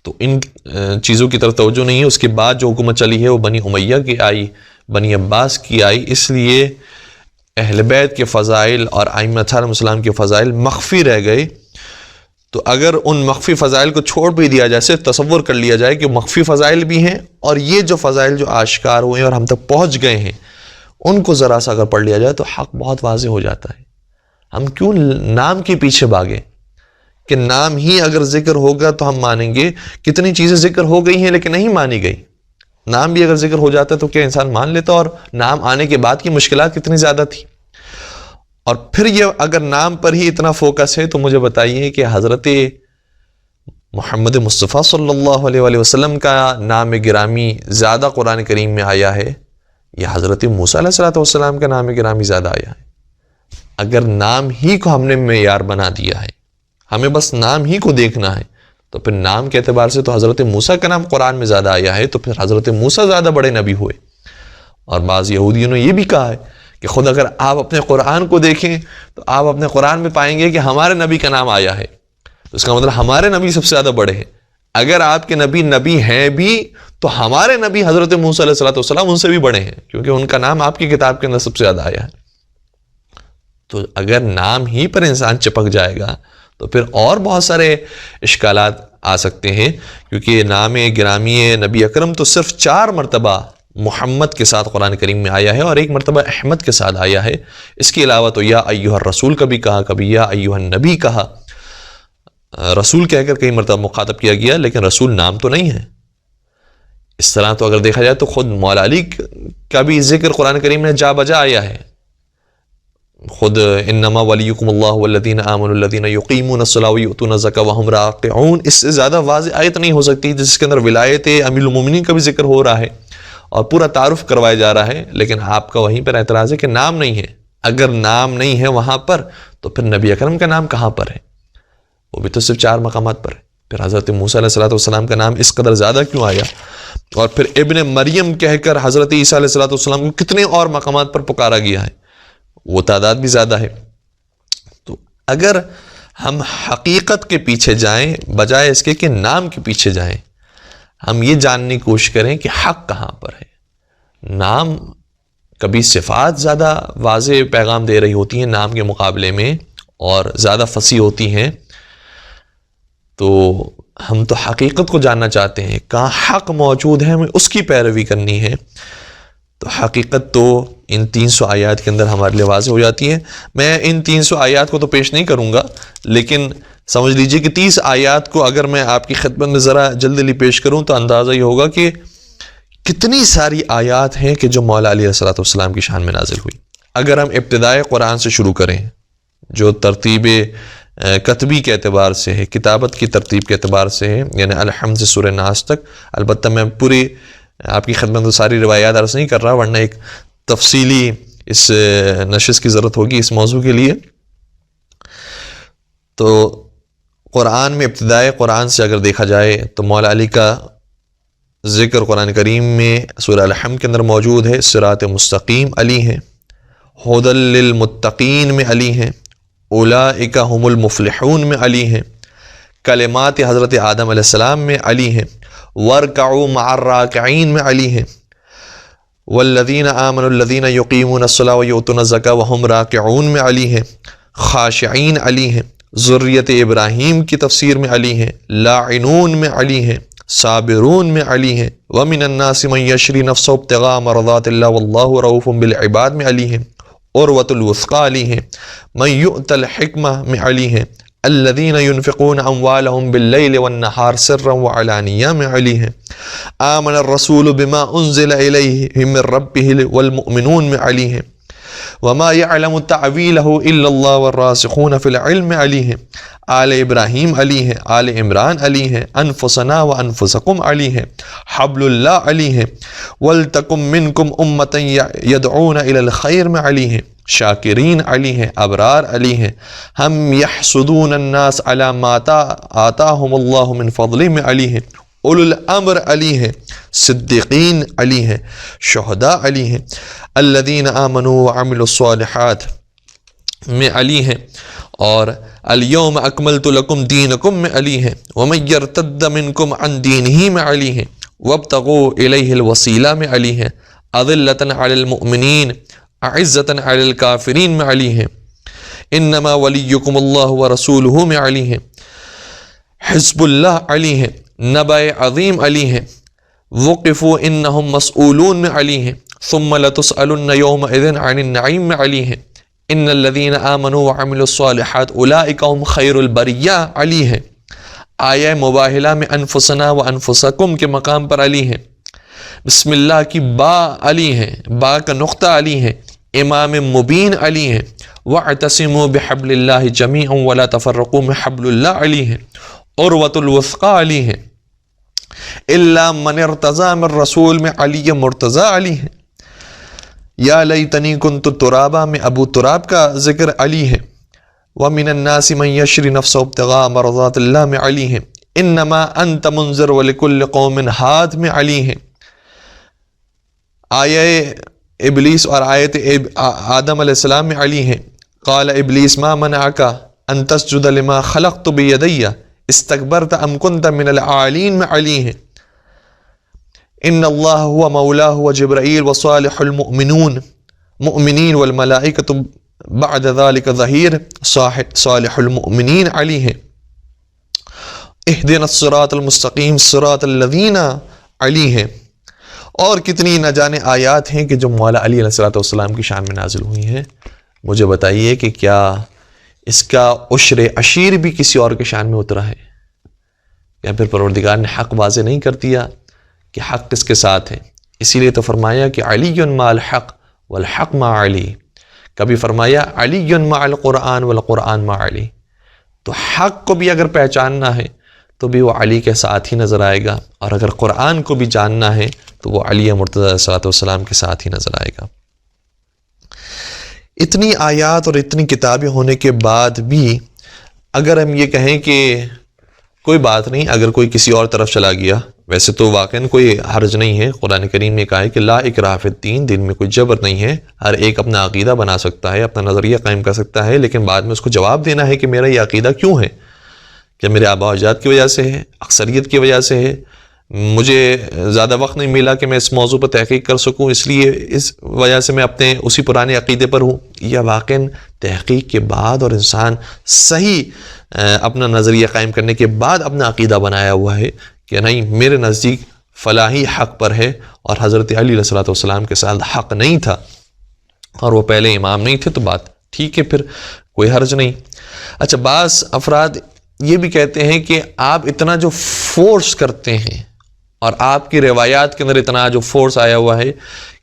تو ان چیزوں کی طرف توجہ نہیں ہے۔ اس کے بعد جو حکومت چلی ہے وہ بنی امیہ کی آئی، بنی عباس کی آئی، اس لیے اہل بیت کے فضائل اور ائمہ علیہم السلام کے فضائل مخفی رہ گئے۔ تو اگر ان مخفی فضائل کو چھوڑ بھی دیا جائے، صرف تصور کر لیا جائے کہ مخفی فضائل بھی ہیں، اور یہ جو فضائل جو آشکار ہوئے ہیں اور ہم تک پہنچ گئے ہیں، ان کو ذرا سا اگر پڑھ لیا جائے تو حق بہت واضح ہو جاتا ہے۔ ہم کیوں نام کے پیچھے بھاگے کہ نام ہی اگر ذکر ہوگا تو ہم مانیں گے؟ کتنی چیزیں ذکر ہو گئی ہیں لیکن نہیں مانی گئی۔ نام بھی اگر ذکر ہو جاتا ہے تو کیا انسان مان لیتا؟ اور نام آنے کے بعد کی مشکلات کتنی زیادہ تھی۔ اور پھر یہ اگر نام پر ہی اتنا فوکس ہے تو مجھے بتائیے کہ حضرت محمد مصطفیٰ صلی اللہ علیہ وآلہ وسلم کا نام گرامی زیادہ قرآن کریم میں آیا ہے یا حضرت موسیٰ علیہ السلام کا نام گرامی زیادہ آیا ہے؟ اگر نام ہی کو ہم نے معیار بنا دیا ہے، ہمیں بس نام ہی کو دیکھنا ہے، تو پھر نام کے اعتبار سے تو حضرت موسیٰ کا نام قرآن میں زیادہ آیا ہے، تو پھر حضرت موسیٰ زیادہ بڑے نبی ہوئے۔ اور بعض یہودیوں نے یہ بھی کہا ہے کہ خود اگر آپ اپنے قرآن کو دیکھیں تو آپ اپنے قرآن میں پائیں گے کہ ہمارے نبی کا نام آیا ہے، تو اس کا مطلب ہمارے نبی سب سے زیادہ بڑے ہیں۔ اگر آپ کے نبی ہیں بھی تو ہمارے نبی حضرت موسیٰ علیہ السلام ان سے بھی بڑے ہیں، کیونکہ ان کا نام آپ کی کتاب کے اندر سب سے زیادہ آیا ہے۔ تو اگر نام ہی پر انسان چپک جائے گا تو پھر اور بہت سارے اشکالات آ سکتے ہیں، کیونکہ نام گرامی نبی اکرم تو صرف 4 مرتبہ محمد کے ساتھ قرآن کریم میں آیا ہے اور 1 مرتبہ احمد کے ساتھ آیا ہے۔ اس کے علاوہ تو یا ایھا الرسول کبھی کہا، کبھی یا ایھا النبی کہا، رسول کہہ کر کئی مرتبہ مخاطب کیا گیا، لیکن رسول نام تو نہیں ہے۔ اس طرح تو اگر دیکھا جائے تو خود مولا علی کا بھی ذکر قرآن کریم میں جا بجا آیا ہے۔ خود انما ولیکم اللہ والذین آمنوا الذین یقیمون الصلاۃ ویؤتون الزکاۃ وہم راکعون، اس سے زیادہ واضح آیت نہیں ہو سکتی جس کے اندر ولایت امیر المومنین کا بھی ذکر ہو رہا ہے اور پورا تعارف کروایا جا رہا ہے، لیکن آپ کا وہیں پر اعتراض ہے کہ نام نہیں ہے۔ اگر نام نہیں ہے وہاں پر تو پھر نبی اکرم کا نام کہاں پر ہے؟ وہ بھی تو صرف 4 مقامات پر ہے۔ پھر حضرت موسیٰ علیہ السلام کا نام اس قدر زیادہ کیوں آیا؟ اور پھر ابن مریم کہہ کر حضرت عیسیٰ علیہ السلام کو کتنے اور مقامات پر پکارا گیا ہے، وہ تعداد بھی زیادہ ہے۔ تو اگر ہم حقیقت کے پیچھے جائیں بجائے اس کے کہ نام کے پیچھے جائیں، ہم یہ جاننے کی کوشش کریں کہ حق کہاں پر ہے۔ نام کبھی صفات زیادہ واضح پیغام دے رہی ہوتی ہیں نام کے مقابلے میں اور زیادہ فصیح ہوتی ہیں، تو ہم تو حقیقت کو جاننا چاہتے ہیں، کہاں حق موجود ہے ہمیں اس کی پیروی کرنی ہے، تو حقیقت تو ان 300 آیات کے اندر ہمارے لیے واضح ہو جاتی ہے۔ میں ان 300 آیات کو تو پیش نہیں کروں گا، لیکن سمجھ لیجئے کہ 30 آیات کو اگر میں آپ کی خدمت میں ذرا جلدی پیش کروں تو اندازہ یہ ہوگا کہ کتنی ساری آیات ہیں کہ جو مولا علی علیہ السلام کی شان میں نازل ہوئی۔ اگر ہم ابتدائے قرآن سے شروع کریں، جو ترتیب کتبی کے اعتبار سے ہے، کتابت کی ترتیب کے اعتبار سے ہے، یعنی الحمد سے سورہ ناس تک، البتہ میں پوری آپ کی خدمت میں ساری روایات عرض نہیں کر رہا، ورنہ ایک تفصیلی اس نشست کی ضرورت ہوگی اس موضوع کے لیے۔ تو قرآن میں ابتدائے قرآن سے اگر دیکھا جائے تو مولا علی کا ذکر قرآن کریم میں سورہ الحمد کے اندر موجود ہے، صراط مستقیم علی ہیں، ھدی للمتقین میں علی ہیں، اولئک ھم المفلحون میں علی ہیں، کلمات حضرت آدم علیہ السلام میں علی ہیں، وارکعوا مع الراکعین میں علی ہیں، والذین آمنوا الذین یقیمون الصلاۃ ویؤتون الزکاۃ وہم راکعون میں علی ہیں، خاشعین علی ہیں، ذریت ابراہیم کی تفسیر میں علی ہیں، لاعنون میں علی ہیں، صابرون میں علی ہیں، ومن الناس من یشری نفسہ ابتغاء مرضات اللہ واللہ رؤوف بالعباد میں علی ہیں، عروۃ الوثقی علی ہیں، من یؤت الحکمہ میں علی ہیں، الذین ينفقون اموالهم باللیل والنہار سرا وعلانیہ میں علی ہیں، آمن الرسول بما انزل الیہ من ربہ والمؤمنون میں علی ہیں، وما يعلم تعویلہ الا اللہ والراسخون فی العلم میں علی ہیں، آل ابراہیم علی ہیں، آل عمران علی ہیں، انفسنا و انفسکم علی ہیں، حبل اللہ علی ہیں، ولتکم منکم امۃ یدعون الی الخیر میں علی ہیں، شاکرین علی ہیں، ابرار علی ہیں، ہم یحسدون الناس علی ما آتاہم اللہ من فضل میں علی ہیں، اولو الامر علی ہیں، صدیقین علی ہیں، شہداء علی ہیں، الذین آمنوا وعملوا الصالحات میں علی ہیں، اور الیوم اکملت لکم دینکم میں علی ہیں، ومن یرتد منکم عن دینہ میں علی ہیں، وابتغوا الیہ الوسیلہ میں علی ہیں، اذلۃ علی المؤمنین اعزۃ علی الکافرین میں علی ہیں، انما ولیکم اللہ ورسولہ میں علی ہیں، حزب اللہ علی ہیں، نبأ عظیم علی ہیں، وقفوا انہم مسئولون میں علی ہیں، ثم لتسألن یومئذ عن النعیم میں علی ہیں، ان الذین آمنوا وعملوا الصالحات اولئک هم خیر البریہ علی ہیں، آیہ مباہلہ میں انفسنا و انفسکم کے مقام پر علی ہیں، بسم اللہ کی با علی ہیں، با کا نقطہ علی ہیں، امام مبین علی ہیں، واعتصموا بحبل اللہ جمیعا ولا تفرقوا میں حبل اللہ علی ہیں، عروۃ الوثقی علی ہیں، الا من ارتضی من رسول میں علی مرتضی علی ہیں، یا لیتنی کنت ترابا میں ابو تراب کا ذکر علی ہے، ومن الناس من یشری نفسہ ابتغاء مرضات اللہ میں علی ہیں، انما انت منذر ولکل قوم ہاد میں علی ہیں، آیہ ابلیس اور آیت آدم علیہ السلام میں علی ہیں، قال ابلیس ما منعک ان تسجد لما خلقت بیدی استکبرت ام کنت من العالین میں علی ہیں، ان اللہ هو مولاہ وجبرائیل وصالح المؤمنین والملائکۃ بعد ذلك ظہیر صالح المؤمنین علی ہیں، اہدنا الصراط المستقیم صراط الذین علی ہیں، اور کتنی نہ جانے آیات ہیں کہ جو مولا علی علیہ السلام کی شان میں نازل ہوئی ہیں۔ مجھے بتائیے کہ کیا اس کا عشر عشیر بھی کسی اور کے شان میں اترا ہے؟ یا پھر پروردگار نے حق واضح نہیں کر دیا کہ حق کس کے ساتھ ہے؟ اسی لیے تو فرمایا کہ علی مع الحق والحق مع علی، کبھی فرمایا علی مع القرآن والقرآن مع علی، تو حق کو بھی اگر پہچاننا ہے تو بھی وہ علی کے ساتھ ہی نظر آئے گا، اور اگر قرآن کو بھی جاننا ہے تو وہ علی مرتضیٰ علیہ السلام کے ساتھ ہی نظر آئے گا۔ اتنی آیات اور اتنی کتابیں ہونے کے بعد بھی اگر ہم یہ کہیں کہ کوئی بات نہیں، اگر کوئی کسی اور طرف چلا گیا، ویسے تو واقعاً کوئی حرج نہیں ہے، قرآن کریم نے کہا ہے کہ لا اکراہ فی الدین، دین میں کوئی جبر نہیں ہے، ہر ایک اپنا عقیدہ بنا سکتا ہے، اپنا نظریہ قائم کر سکتا ہے، لیکن بعد میں اس کو جواب دینا ہے کہ میرا یہ عقیدہ کیوں ہے، کیا میرے آباء و اجداد کی وجہ سے ہے، اکثریت کی وجہ سے ہے، مجھے زیادہ وقت نہیں ملا کہ میں اس موضوع پر تحقیق کر سکوں، اس لیے اس وجہ سے میں اپنے اسی پرانے عقیدے پر ہوں، یا واقعاً تحقیق کے بعد اور انسان صحیح اپنا نظریہ قائم کرنے کے بعد اپنا عقیدہ بنایا ہوا ہے کہ نہیں، میرے نزدیک فلاحی حق پر ہے اور حضرت علی علیہ السلام کے ساتھ حق نہیں تھا اور وہ پہلے امام نہیں تھے، تو بات ٹھیک ہے، پھر کوئی حرج نہیں۔ اچھا، بعض افراد یہ بھی کہتے ہیں کہ آپ اتنا جو فورس کرتے ہیں اور آپ کی روایات کے اندر اتنا جو فورس آیا ہوا ہے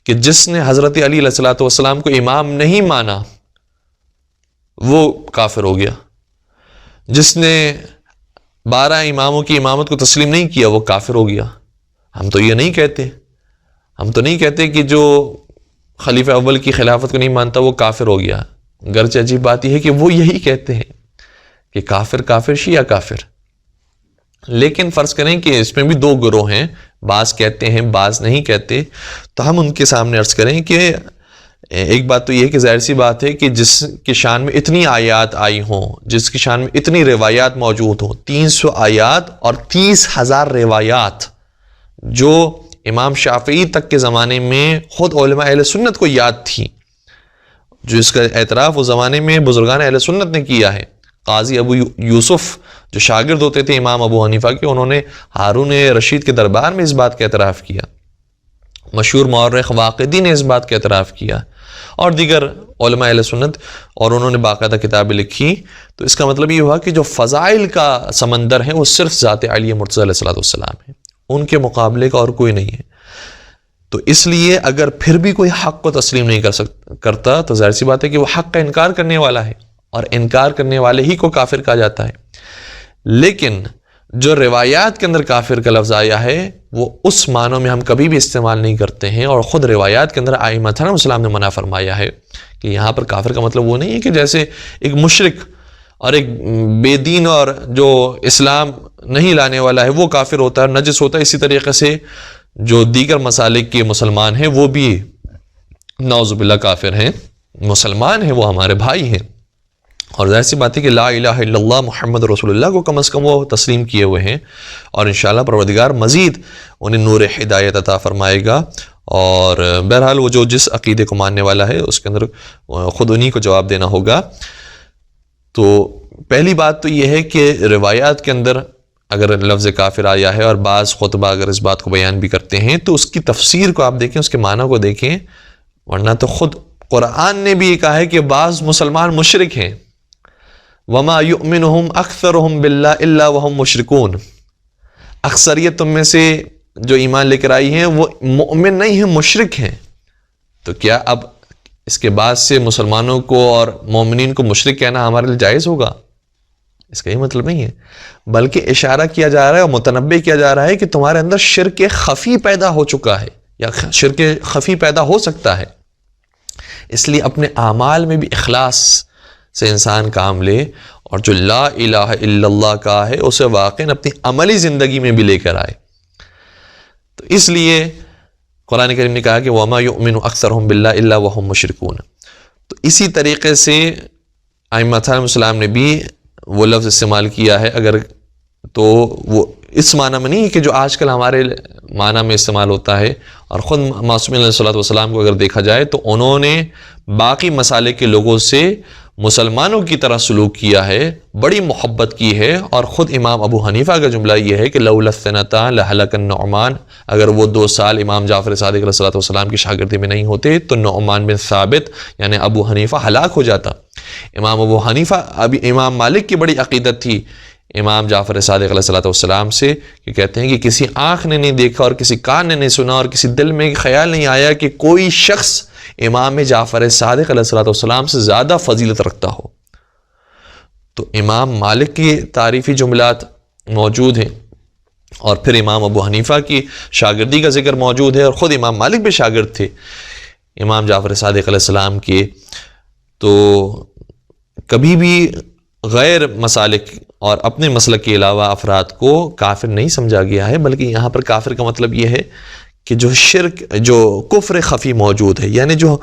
کہ جس نے حضرت علی علیہ السلام کو امام نہیں مانا وہ کافر ہو گیا، جس نے 12 اماموں کی امامت کو تسلیم نہیں کیا وہ کافر ہو گیا۔ ہم تو یہ نہیں کہتے، ہم تو نہیں کہتے کہ جو خلیفہ اول کی خلافت کو نہیں مانتا وہ کافر ہو گیا، گرچہ عجیب بات یہ ہے کہ وہ یہی کہتے ہیں کہ کافر کافر، شیعہ کافر۔ لیکن فرض کریں کہ اس میں بھی 2 گروہ ہیں، بعض کہتے ہیں بعض نہیں کہتے، تو ہم ان کے سامنے عرض کریں کہ ایک بات تو یہ ہے کہ ظاہر سی بات ہے کہ جس کی شان میں اتنی آیات آئی ہوں، جس کی شان میں اتنی روایات موجود ہوں، 300 آیات اور 30,000 روایات، جو امام شافعی تک کے زمانے میں خود علماء اہل سنت کو یاد تھی، جو اس کا اعتراف اس زمانے میں بزرگان اہل سنت نے کیا ہے۔ قاضی ابو یوسف جو شاگرد ہوتے تھے امام ابو حنیفہ کے، انہوں نے ہارون رشید کے دربار میں اس بات کا اعتراف کیا، مشہور مورخ واقدی نے اس بات کا اعتراف کیا، اور دیگر علماء اہل سنت، اور انہوں نے باقاعدہ کتابیں لکھی۔ تو اس کا مطلب یہ ہوا کہ جو فضائل کا سمندر ہے وہ صرف ذات علی مرتضیٰ علیہ السلام ہے، ان کے مقابلے کا اور کوئی نہیں ہے۔ تو اس لیے اگر پھر بھی کوئی حق کو تسلیم نہیں کرتا تو ظاہر سی بات ہے کہ وہ حق کا انکار کرنے والا ہے، اور انکار کرنے والے ہی کو کافر کہا جاتا ہے۔ لیکن جو روایات کے اندر کافر کا لفظ آیا ہے وہ اس معنوں میں ہم کبھی بھی استعمال نہیں کرتے ہیں، اور خود روایات کے اندر ائمہ علیہم السلام نے منع فرمایا ہے کہ یہاں پر کافر کا مطلب وہ نہیں ہے کہ جیسے ایک مشرک اور ایک بے دین اور جو اسلام نہیں لانے والا ہے وہ کافر ہوتا ہے، نجس ہوتا ہے، اسی طریقے سے جو دیگر مسالک کے مسلمان ہیں وہ بھی نعوذ باللہ کافر ہیں، مسلمان ہیں، وہ ہمارے بھائی ہیں۔ اور ظاہر سی بات ہے کہ لا الہ الا اللہ محمد رسول اللہ کو کم از کم وہ تسلیم کیے ہوئے ہیں، اور انشاءاللہ پروردگار مزید انہیں نور ہدایت عطا فرمائے گا۔ اور بہرحال وہ جو جس عقیدے کو ماننے والا ہے اس کے اندر خود انہی کو جواب دینا ہوگا۔ تو پہلی بات تو یہ ہے کہ روایات کے اندر اگر لفظ کافر آیا ہے اور بعض خطبہ اگر اس بات کو بیان بھی کرتے ہیں تو اس کی تفسیر کو آپ دیکھیں، اس کے معنی کو دیکھیں، ورنہ تو خود قرآن نے بھی یہ کہا ہے کہ بعض مسلمان مشرک ہیں، وَمَا يُؤْمِنُهُمْ أَكْثَرُهُمْ بِاللَّهِ إِلَّا وَهُمْ مُشْرِكُونَ، اکثریت تم میں سے جو ایمان لے کر آئی ہیں وہ مؤمن نہیں ہیں، مشرک ہیں۔ تو کیا اب اس کے بعد سے مسلمانوں کو اور مومنین کو مشرک کہنا ہمارے لیے جائز ہوگا؟ اس کا یہ مطلب نہیں ہے، بلکہ اشارہ کیا جا رہا ہے اور متنبع کیا جا رہا ہے کہ تمہارے اندر شرک خفی پیدا ہو چکا ہے یا شرک خفی پیدا ہو سکتا ہے، اس لیے اپنے اعمال میں بھی اخلاص سے انسان کام لے، اور جو لا الہ الا اللہ کا ہے اسے واقعاً اپنی عملی زندگی میں بھی لے کر آئے۔ تو اس لیے قرآن کریم نے کہا کہ وَمَا يُؤْمِنُ أَكْثَرُهُمْ بِاللَّهِ إِلَّا وَهُمْ مُشْرِكُونَ۔ تو اسی طریقے سے ائمہ علیہم السلام نے بھی وہ لفظ استعمال کیا ہے، اگر تو وہ اس معنی میں نہیں ہے کہ جو آج کل ہمارے معنی میں استعمال ہوتا ہے، اور خود معصومین علیہ السلام کو اگر دیکھا جائے تو انہوں نے باقی مسالک کے لوگوں سے مسلمانوں کی طرح سلوک کیا ہے، بڑی محبت کی ہے، اور خود امام ابو حنیفہ کا جملہ یہ ہے کہ لولا الثنتان لہلک النعمان، اگر وہ 2 سال امام جعفر صادق علیہ السلام کی شاگردی میں نہیں ہوتے تو نعمان بن ثابت یعنی ابو حنیفہ ہلاک ہو جاتا۔ امام ابو حنیفہ ابھی امام مالک کی بڑی عقیدت تھی امام جعفر صادق علیہ السلام سے، کہ کہتے ہیں کہ کسی آنکھ نے نہیں دیکھا اور کسی کان نے نہیں سنا اور کسی دل میں خیال نہیں آیا کہ کوئی شخص امام جعفر صادق علیہ السلام سے زیادہ فضیلت رکھتا ہو۔ تو امام مالک کی تعریفی جملات موجود ہیں، اور پھر امام ابو حنیفہ کی شاگردی کا ذکر موجود ہے، اور خود امام مالک بھی شاگرد تھے امام جعفر صادق علیہ السلام کے۔ تو کبھی بھی غیر مسالک اور اپنے مسلک کے علاوہ افراد کو کافر نہیں سمجھا گیا ہے، بلکہ یہاں پر کافر کا مطلب یہ ہے کہ جو شرک، جو کفر خفی موجود ہے، یعنی جو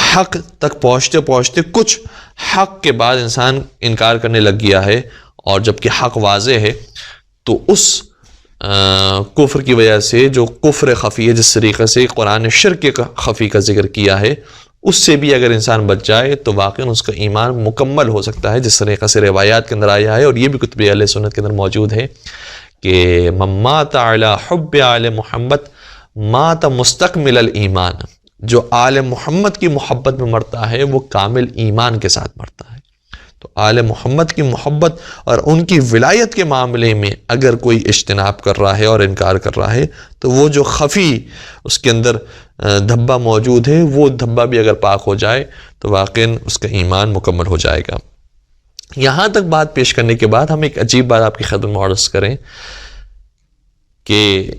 حق تک پہنچتے پہنچتے کچھ حق کے بعد انسان انکار کرنے لگ گیا ہے، اور جب کہ حق واضح ہے تو اس کفر کی وجہ سے جو کفر خفی ہے، جس طریقے سے قرآن شرک خفی کا ذکر کیا ہے، اس سے بھی اگر انسان بچ جائے تو واقعاً اس کا ایمان مکمل ہو سکتا ہے، جس طریقے سے روایات کے اندر آیا ہے، اور یہ بھی کتب اہل سنت کے اندر موجود ہے کہ من مات علی حب آل محمد مات مستکمل الایمان، جو آل محمد کی محبت میں مرتا ہے وہ کامل ایمان کے ساتھ مرتا ہے۔ تو آل محمد کی محبت اور ان کی ولایت کے معاملے میں اگر کوئی اجتناب کر رہا ہے اور انکار کر رہا ہے تو وہ جو خفی اس کے اندر دھبا موجود ہے، وہ دھبا بھی اگر پاک ہو جائے تو واقعاً اس کا ایمان مکمل ہو جائے گا۔ یہاں تک بات پیش کرنے کے بعد ہم ایک عجیب بات آپ کی خدمت میں عرض کریں کہ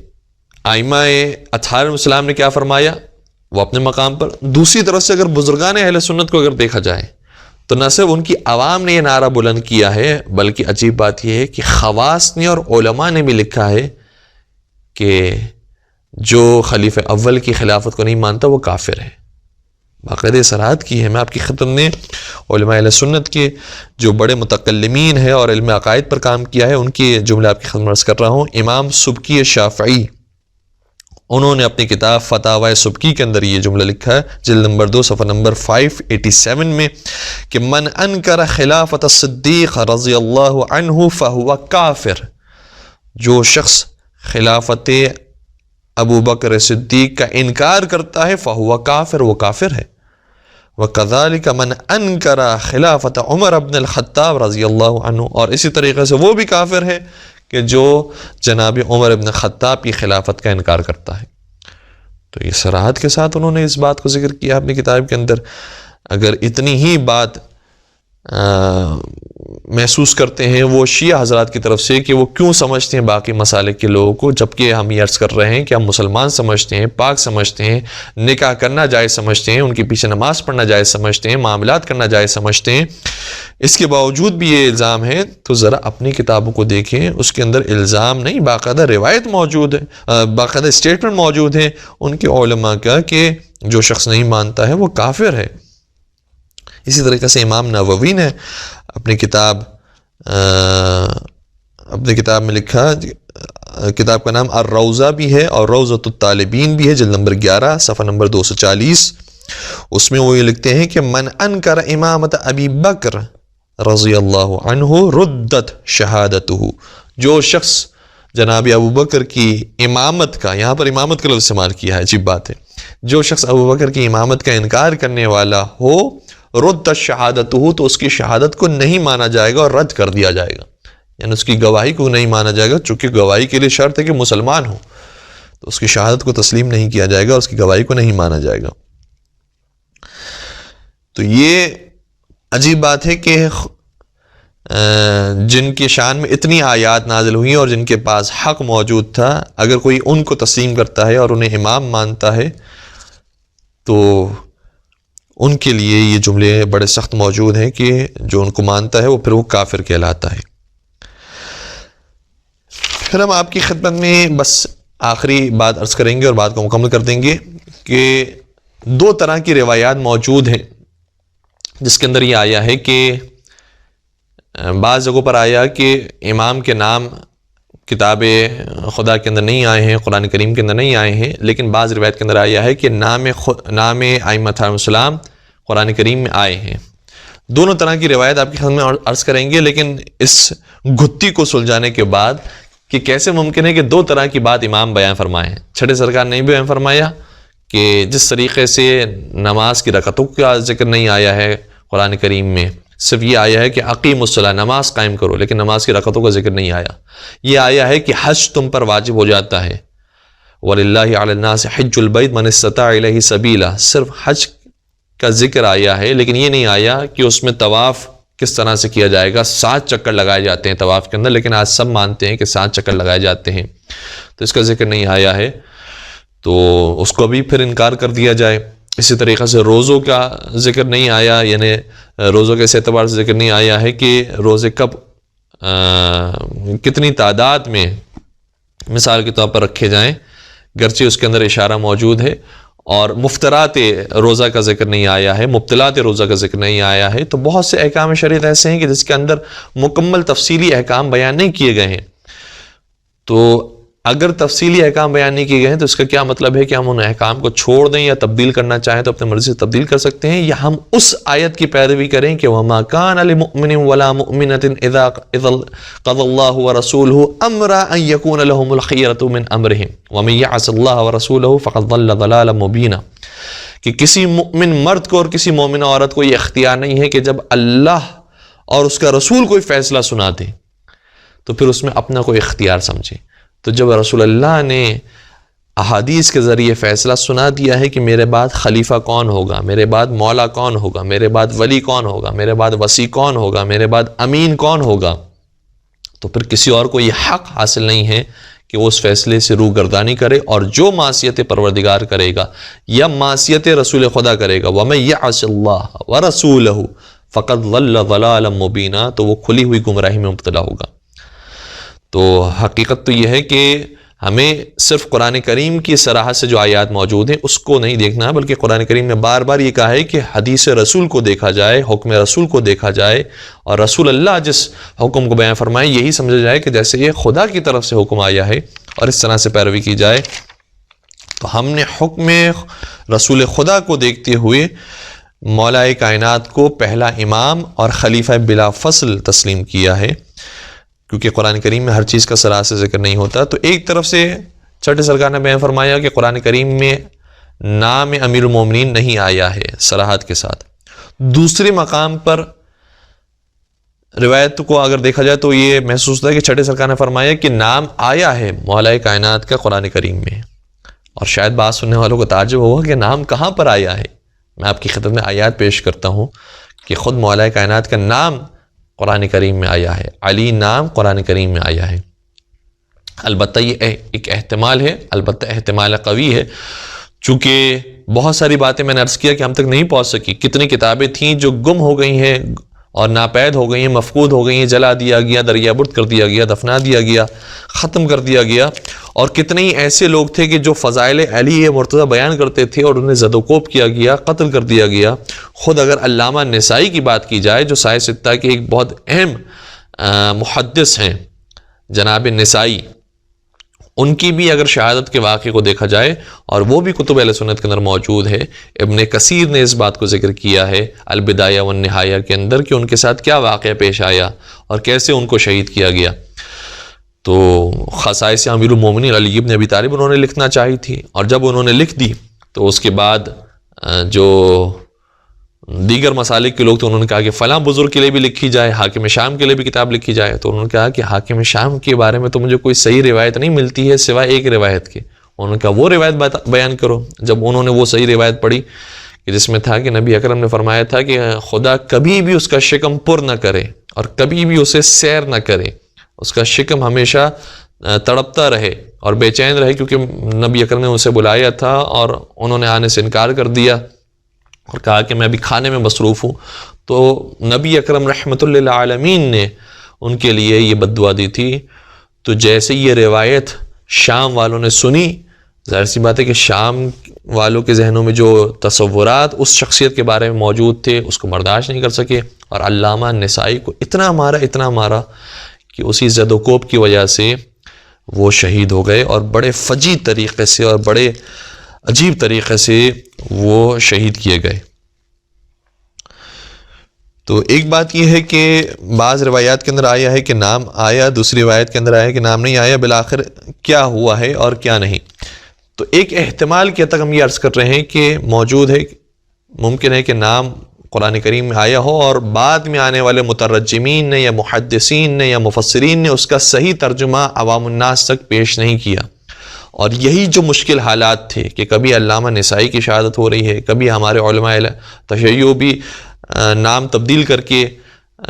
ائمہ اطہار السلام نے کیا فرمایا، وہ اپنے مقام پر، دوسری طرف سے اگر بزرگان اہل سنت کو اگر دیکھا جائے تو نہ صرف ان کی عوام نے یہ نعرہ بلند کیا ہے، بلکہ عجیب بات یہ ہے کہ خواص نے اور علماء نے بھی لکھا ہے کہ جو خلیفہ اول کی خلافت کو نہیں مانتا وہ کافر ہے۔ باقاعدہ صراحت کی ہے، میں آپ کی خدمت میں علماء اہل سنت کے جو بڑے متکلمین ہیں اور علم عقائد پر کام کیا ہے ان کے جملے آپ کی خدمت عرض کر رہا ہوں۔ امام سبکی شافعی، انہوں نے اپنی کتاب فتاوی سبکی کے اندر یہ جملہ لکھا ہے، جلد نمبر 2 صفحہ نمبر 587 میں، کہ من انکر خلافت الصدیق رضی اللہ عنہ فہو کافر، جو شخص خلافت ابو بکر صدیق کا انکار کرتا ہے فہو کافر، وہ کافر ہے۔ وَكَذَلِكَ مَنْ أَنْكَرَ خِلَافَةَ عمر بن الخطاب رضی اللہ عنہ، اور اسی طریقے سے وہ بھی کافر ہے کہ جو جناب عمر بن خطاب کی خلافت کا انکار کرتا ہے۔ تو یہ صراحت کے ساتھ انہوں نے اس بات کو ذکر کیا اپنی کتاب کے اندر۔ اگر اتنی ہی بات محسوس کرتے ہیں وہ شیعہ حضرات کی طرف سے کہ وہ کیوں سمجھتے ہیں باقی مسالک کے لوگوں کو، جبکہ ہم یہ عرض کر رہے ہیں کہ ہم مسلمان سمجھتے ہیں، پاک سمجھتے ہیں، نکاح کرنا جائز سمجھتے ہیں، ان کے پیچھے نماز پڑھنا جائز سمجھتے ہیں، معاملات کرنا جائز سمجھتے ہیں، اس کے باوجود بھی یہ الزام ہے تو ذرا اپنی کتابوں کو دیکھیں، اس کے اندر الزام نہیں، باقاعدہ روایت موجود ہے، باقاعدہ اسٹیٹمنٹ موجود ہے ان کے علماء کا کہ جو شخص نہیں مانتا ہے وہ کافر ہے۔ اسی طریقے سے امام نووی نے اپنی کتاب میں لکھا، کتاب کا نام الروضہ بھی ہے اور روضۃ الطالبین بھی ہے، جلد نمبر 11 صفحہ نمبر 240، اس میں وہ یہ لکھتے ہیں کہ من انکر امامت ابی بکر رضی اللہ عنہ ردت شہادتہ، جو شخص جناب ابو بکر کی امامت کا، یہاں پر امامت کا لفظ استعمال کیا ہے، عجیب بات ہے، جو شخص ابو بکر کی امامت کا انکار کرنے والا ہو، رد شہادتہ، تو اس کی شہادت کو نہیں مانا جائے گا اور رد کر دیا جائے گا، یعنی اس کی گواہی کو نہیں مانا جائے گا، چونکہ گواہی کے لیے شرط ہے کہ مسلمان ہو، تو اس کی شہادت کو تسلیم نہیں کیا جائے گا، اس کی گواہی کو نہیں مانا جائے گا۔ تو یہ عجیب بات ہے کہ جن کی شان میں اتنی آیات نازل ہوئی اور جن کے پاس حق موجود تھا، اگر کوئی ان کو تسلیم کرتا ہے اور انہیں امام مانتا ہے تو ان کے لیے یہ جملے بڑے سخت موجود ہیں کہ جو ان کو مانتا ہے وہ پھر وہ کافر کہلاتا ہے۔ پھر ہم آپ کی خدمت میں بس آخری بات عرض کریں گے اور بات کو مکمل کر دیں گے کہ 2 طرح کی روایات موجود ہیں جس کے اندر یہ آیا ہے کہ بعض جگہوں پر آیا کہ امام کے نام کتاب خدا کے اندر نہیں آئے ہیں، قرآن کریم کے اندر نہیں آئے ہیں، لیکن بعض روایت کے اندر آیا ہے کہ نام ائمہ السلام قرآن کریم میں آئے ہیں۔ دونوں طرح کی روایت آپ کی خدمت میں عرض کریں گے، لیکن اس گتھی کو سلجھانے کے بعد کہ کیسے ممکن ہے کہ 2 طرح کی بات امام بیان فرمائے ہیں۔ چھٹے سرکار نے بھی بیان فرمایا کہ جس طریقے سے نماز کی رکعتوں کا ذکر نہیں آیا ہے قرآن کریم میں، صرف یہ آیا ہے کہ اقیم الصلاۃ، نماز قائم کرو، لیکن نماز کی رکعتوں کا ذکر نہیں آیا۔ یہ آیا ہے کہ حج تم پر واجب ہو جاتا ہے، وَلِلَّهِ عَلَى النَّاسِ حِجُّ الْبَيْتِ مَنِ اسْتَطَاعَ إِلَيْهِ سَبِيلًا، صرف حج کا ذکر آیا ہے، لیکن یہ نہیں آیا کہ اس میں طواف کس طرح سے کیا جائے گا۔ 7 چکر لگائے جاتے ہیں طواف کے اندر، لیکن آج سب مانتے ہیں کہ 7 چکر لگائے جاتے ہیں، تو اس کا ذکر نہیں آیا ہے، تو اس کو بھی پھر انکار کر دیا جائے۔ اسی طریقے سے روزوں کا ذکر نہیں آیا، یعنی روزوں کے اس اعتبار سے ذکر نہیں آیا ہے کہ روزے کب کتنی تعداد میں مثال کے طور پر رکھے جائیں، گرچہ اس کے اندر اشارہ موجود ہے، اور مفطرات روزہ کا ذکر نہیں آیا ہے، مبطلات روزہ کا ذکر نہیں آیا ہے۔ تو بہت سے احکام شریعت ایسے ہیں کہ جس کے اندر مکمل تفصیلی احکام بیان نہیں کیے گئے ہیں، تو اگر تفصیلی احکام بیان نہیں کیے گئے ہیں تو اس کا کیا مطلب ہے کہ ہم ان احکام کو چھوڑ دیں یا تبدیل کرنا چاہیں تو اپنے مرضی سے تبدیل کر سکتے ہیں، یا ہم اس آیت کی پیروی کریں کہ وَمَا كَانَ لِمُؤْمِنٍ وَلَا مُؤْمِنَةٍ إِذَا قَضَى اللَّهُ وَرَسُولُهُ أَمْرًا أَن يَكُونَ لَهُمُ الْخِيَرَةُ مِنْ أَمْرِهِمْ وَمَن يَعْصِ اللَّهَ وَرَسُولَهُ فَقَدْ ضَلَّ ضَلَالًا مُبِينًا، کہ کسی مؤمن مرد کو اور کسی مومنہ عورت کو یہ اختیار نہیں ہے کہ جب اللہ اور اس کا رسول کوئی فیصلہ سنا دے تو پھر اس میں اپنا کوئی اختیار سمجھے۔ تو جب رسول اللہ نے احادیث کے ذریعے فیصلہ سنا دیا ہے کہ میرے بعد خلیفہ کون ہوگا، میرے بعد مولا کون ہوگا، میرے بعد ولی کون ہوگا، میرے بعد وصی کون ہوگا، میرے بعد امین کون ہوگا، تو پھر کسی اور کو یہ حق حاصل نہیں ہے کہ وہ اس فیصلے سے روگردانی کرے، اور جو معصیت پروردگار کرے گا یا معصیت رسول خدا کرے گا وَمَن يَعْصِ اللَّهَ وَرَسُولَهُ فَقَدْ ضَلَّ ضَلَالًا مُبِينًا، تو وہ کھلی ہوئی گمراہی میں مبتلا ہوگا۔ تو حقیقت تو یہ ہے کہ ہمیں صرف قرآن کریم کی صراحت سے جو آیات موجود ہیں اس کو نہیں دیکھنا ہے، بلکہ قرآن کریم نے بار بار یہ کہا ہے کہ حدیث رسول کو دیکھا جائے، حکم رسول کو دیکھا جائے، اور رسول اللہ جس حکم کو بیان فرمائے یہی سمجھا جائے کہ جیسے یہ خدا کی طرف سے حکم آیا ہے، اور اس طرح سے پیروی کی جائے۔ تو ہم نے حکم رسول خدا کو دیکھتے ہوئے مولا کائنات کو پہلا امام اور خلیفہ بلا فصل تسلیم کیا ہے، کیونکہ قرآن کریم میں ہر چیز کا سراحت سے ذکر نہیں ہوتا۔ تو ایک طرف سے چھٹے سرکار نے بیان فرمایا کہ قرآن کریم میں نام امیر المومنین نہیں آیا ہے سراحت کے ساتھ۔ دوسرے مقام پر روایت کو اگر دیکھا جائے تو یہ محسوس ہوتا ہے کہ چھٹے سرکار نے فرمایا کہ نام آیا ہے مولا کائنات کا قرآن کریم میں، اور شاید بات سننے والوں کو تعجب ہوگا کہ نام کہاں پر آیا ہے۔ میں آپ کی خدمت میں آیات پیش کرتا ہوں کہ خود مولا کائنات کا نام قرآن کریم میں آیا ہے، علی نام قرآن کریم میں آیا ہے۔ البتہ یہ ایک احتمال ہے، البتہ احتمال قوی ہے، چونکہ بہت ساری باتیں میں نے عرض کیا کہ ہم تک نہیں پہنچ سکی، کتنی کتابیں تھیں جو گم ہو گئی ہیں اور ناپید ہو گئی ہیں، مفقود ہو گئی ہیں، جلا دیا گیا، دریا برد کر دیا گیا، دفنا دیا گیا، ختم کر دیا گیا، اور کتنے ہی ایسے لوگ تھے کہ جو فضائل علی مرتضیٰ بیان کرتے تھے اور انہیں زد و کوب کیا گیا، قتل کر دیا گیا۔ خود اگر علامہ نسائی کی بات کی جائے جو سائے ستہ کے ایک بہت اہم محدث ہیں جناب نسائی، ان کی بھی اگر شہادت کے واقعے کو دیکھا جائے، اور وہ بھی کتب اہل سنت کے اندر موجود ہے، ابن کثیر نے اس بات کو ذکر کیا ہے البدایہ والنہایہ کے اندر کہ ان کے ساتھ کیا واقعہ پیش آیا اور کیسے ان کو شہید کیا گیا۔ تو خصائص امیر المومنین علی ابن ابی طالب انہوں نے لکھنا چاہی تھی، اور جب انہوں نے لکھ دی تو اس کے بعد جو دیگر مسالک کے لوگ تو انہوں نے کہا کہ فلاں بزرگ کے لیے بھی لکھی جائے، حاکم شام کے لیے بھی کتاب لکھی جائے۔ تو انہوں نے کہا کہ حاکم شام کے بارے میں تو مجھے کوئی صحیح روایت نہیں ملتی ہے سوائے ایک روایت کے۔ انہوں نے کہا وہ روایت بیان کرو۔ جب انہوں نے وہ صحیح روایت پڑھی کہ جس میں تھا کہ نبی اکرم نے فرمایا تھا کہ خدا کبھی بھی اس کا شکم پر نہ کرے اور کبھی بھی اسے سیر نہ کرے، اس کا شکم ہمیشہ تڑپتا رہے اور بے چین رہے، کیونکہ نبی اکرم نے اسے بلایا تھا اور انہوں نے آنے سے انکار کر دیا اور کہا کہ میں ابھی کھانے میں مصروف ہوں۔ تو نبی اکرم رحمۃ للعالمین نے ان کے لیے یہ بد دعا دی تھی۔ تو جیسے یہ روایت شام والوں نے سنی، ظاہر سی بات ہے کہ شام والوں کے ذہنوں میں جو تصورات اس شخصیت کے بارے میں موجود تھے اس کو برداشت نہیں کر سکے، اور علامہ نسائی کو اتنا مارا کہ اسی زد و کوب کی وجہ سے وہ شہید ہو گئے، اور بڑے فجیع طریقے سے اور بڑے عجیب طریقے سے وہ شہید کیے گئے۔ تو ایک بات یہ ہے کہ بعض روایات کے اندر آیا ہے کہ نام آیا، دوسری روایت کے اندر آیا کہ نام نہیں آیا، بالآخر کیا ہوا ہے اور کیا نہیں۔ تو ایک احتمال کے تک ہم یہ عرض کر رہے ہیں کہ موجود ہے، ممکن ہے کہ نام قرآن کریم میں آیا ہو اور بعد میں آنے والے مترجمین نے یا محدثین نے یا مفسرین نے اس کا صحیح ترجمہ عوام الناس تک پیش نہیں کیا، اور یہی جو مشکل حالات تھے کہ کبھی علامہ نسائی کی شہادت ہو رہی ہے، کبھی ہمارے علماء تشیع بھی نام تبدیل کر کے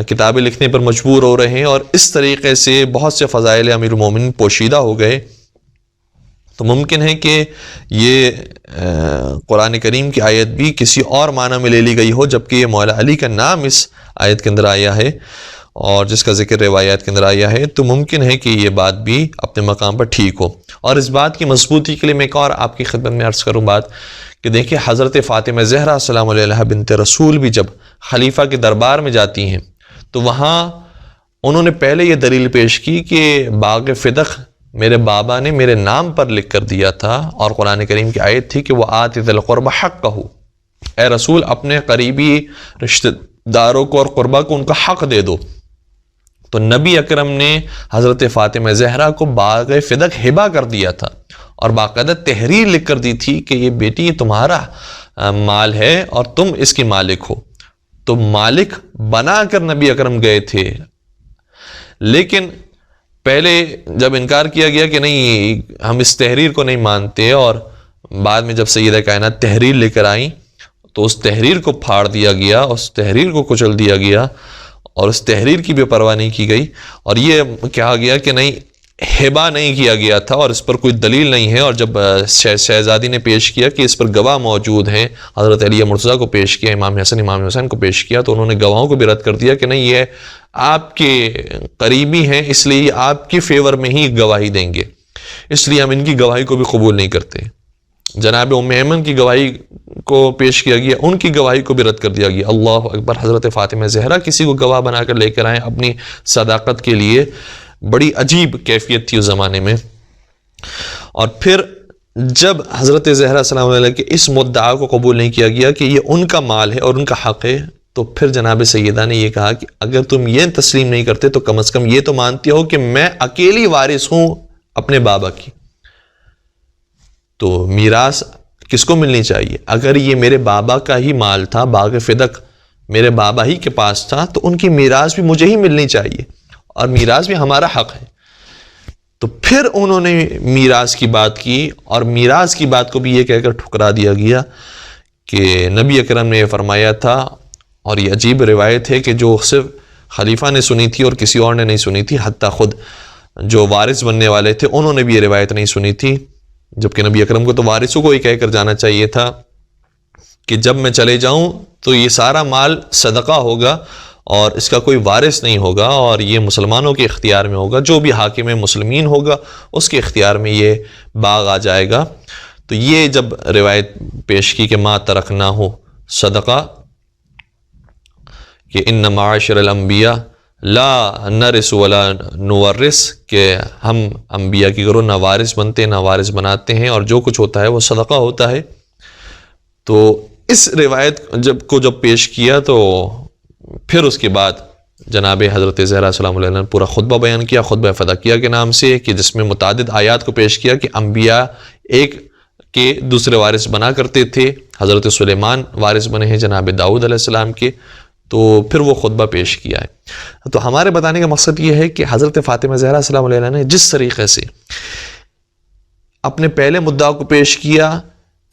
کتابیں لکھنے پر مجبور ہو رہے ہیں، اور اس طریقے سے بہت سے فضائل امیر المومنین پوشیدہ ہو گئے۔ تو ممکن ہے کہ یہ قرآن کریم کی آیت بھی کسی اور معنی میں لے لی گئی ہو، جبکہ یہ مولا علی کا نام اس آیت کے اندر آیا ہے اور جس کا ذکر روایات کے اندر آیا ہے۔ تو ممکن ہے کہ یہ بات بھی اپنے مقام پر ٹھیک ہو۔ اور اس بات کی مضبوطی کے لیے میں ایک اور آپ کی خدمت میں عرض کروں بات کہ دیکھیں، حضرت فاطمہ زہرا سلام علیہا بنت رسول بھی جب خلیفہ کے دربار میں جاتی ہیں تو وہاں انہوں نے پہلے یہ دلیل پیش کی کہ باغ فدق میرے بابا نے میرے نام پر لکھ کر دیا تھا، اور قرآن کریم کی آیت تھی کہ وہ آت ذی القربى حقہ، اے رسول اپنے قریبی رشتہ داروں کو اور قربا کو ان کا حق دے دو۔ تو نبی اکرم نے حضرت فاطمہ زہرا کو باغ فدق ہبہ کر دیا تھا، اور باقاعدہ تحریر لکھ کر دی تھی کہ یہ بیٹی یہ تمہارا مال ہے اور تم اس کے مالک ہو۔ تو مالک بنا کر نبی اکرم گئے تھے، لیکن پہلے جب انکار کیا گیا کہ نہیں ہم اس تحریر کو نہیں مانتے، اور بعد میں جب سیدہ کائنات تحریر لے کر آئیں تو اس تحریر کو پھاڑ دیا گیا، اس تحریر کو کچل دیا گیا، اور اس تحریر کی بے پرواہ نہیں کی گئی، اور یہ کہا گیا کہ نہیں ہبہ نہیں کیا گیا تھا اور اس پر کوئی دلیل نہیں ہے۔ اور جب شہزادی نے پیش کیا کہ اس پر گواہ موجود ہیں، حضرت علی مرتضیٰ کو پیش کیا، امام حسن امام حسین کو پیش کیا، تو انہوں نے گواہوں کو بھی رد کر دیا کہ نہیں یہ آپ کے قریبی ہیں، اس لیے یہ آپ کے فیور میں ہی گواہی دیں گے، اس لیے ہم ان کی گواہی کو بھی قبول نہیں کرتے۔ جناب ام ایمن کی گواہی کو پیش کیا گیا، ان کی گواہی کو بھی رد کر دیا گیا۔ اللہ اکبر! حضرت فاطمہ زہرا کسی کو گواہ بنا کر لے کر آئیں اپنی صداقت کے لیے، بڑی عجیب کیفیت تھی اس زمانے میں۔ اور پھر جب حضرت زہرا سلام علیہ کے اس مدعا کو قبول نہیں کیا گیا کہ یہ ان کا مال ہے اور ان کا حق ہے، تو پھر جناب سیدہ نے یہ کہا کہ اگر تم یہ تسلیم نہیں کرتے تو کم از کم یہ تو مانتی ہو کہ میں اکیلی وارث ہوں اپنے بابا کی، تو میراث کس کو ملنی چاہیے؟ اگر یہ میرے بابا کا ہی مال تھا، باغ فدق میرے بابا ہی کے پاس تھا، تو ان کی میراث بھی مجھے ہی ملنی چاہیے، اور میراث بھی ہمارا حق ہے۔ تو پھر انہوں نے میراث کی بات کی، اور میراث کی بات کو بھی یہ کہہ کر ٹھکرا دیا گیا کہ نبی اکرم نے یہ فرمایا تھا، اور یہ عجیب روایت ہے کہ جو صرف خلیفہ نے سنی تھی اور کسی اور نے نہیں سنی تھی، حتیٰ خود جو وارث بننے والے تھے انہوں نے بھی یہ روایت نہیں سنی تھی، جبکہ نبی اکرم کو تو وارثوں کو ہی کہہ کر جانا چاہیے تھا کہ جب میں چلے جاؤں تو یہ سارا مال صدقہ ہوگا اور اس کا کوئی وارث نہیں ہوگا، اور یہ مسلمانوں کے اختیار میں ہوگا، جو بھی حاکم مسلمین ہوگا اس کے اختیار میں یہ باغ آ جائے گا۔ تو یہ جب روایت پیش کی کہ ما ترکنا ہو صدقہ، کہ ان معاشر الانبیاء لا نرث ولا نورث، کہ ہم انبیاء کی گروہ نہ وارث بنتے نہ وارث بناتے ہیں، اور جو کچھ ہوتا ہے وہ صدقہ ہوتا ہے۔ تو اس روایت جب پیش کیا تو پھر اس کے بعد جناب حضرت زہرا سلام علیہ نے پورا خطبہ بیان کیا، خطبہ فدقیہ کے نام سے، کہ جس میں متعدد آیات کو پیش کیا کہ انبیاء ایک کے دوسرے وارث بنا کرتے تھے، حضرت سلیمان وارث بنے ہیں جناب داؤد علیہ السلام کے، تو پھر وہ خطبہ پیش کیا ہے۔ تو ہمارے بتانے کا مقصد یہ ہے کہ حضرت فاطمہ زہرا سلام علیہ نے جس طریقے سے اپنے پہلے مدعا کو پیش کیا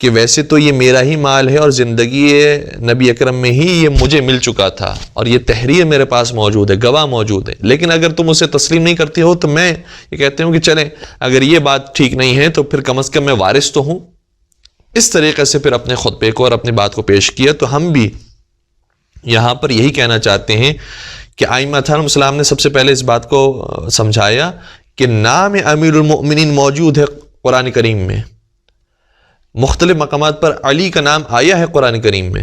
کہ ویسے تو یہ میرا ہی مال ہے اور زندگی نبی اکرم میں ہی یہ مجھے مل چکا تھا، اور یہ تحریر میرے پاس موجود ہے، گواہ موجود ہے، لیکن اگر تم اسے تسلیم نہیں کرتے ہو تو میں یہ کہتے ہوں کہ چلیں اگر یہ بات ٹھیک نہیں ہے تو پھر کم از کم میں وارث تو ہوں۔ اس طریقے سے پھر اپنے خطبے کو اور اپنی بات کو پیش کیا۔ تو ہم بھی یہاں پر یہی کہنا چاہتے ہیں کہ ائمہ علیہم السلام نے سب سے پہلے اس بات کو سمجھایا کہ نام امیر المؤمنین موجود ہے قرآن کریم میں، مختلف مقامات پر علی کا نام آیا ہے قرآن کریم میں،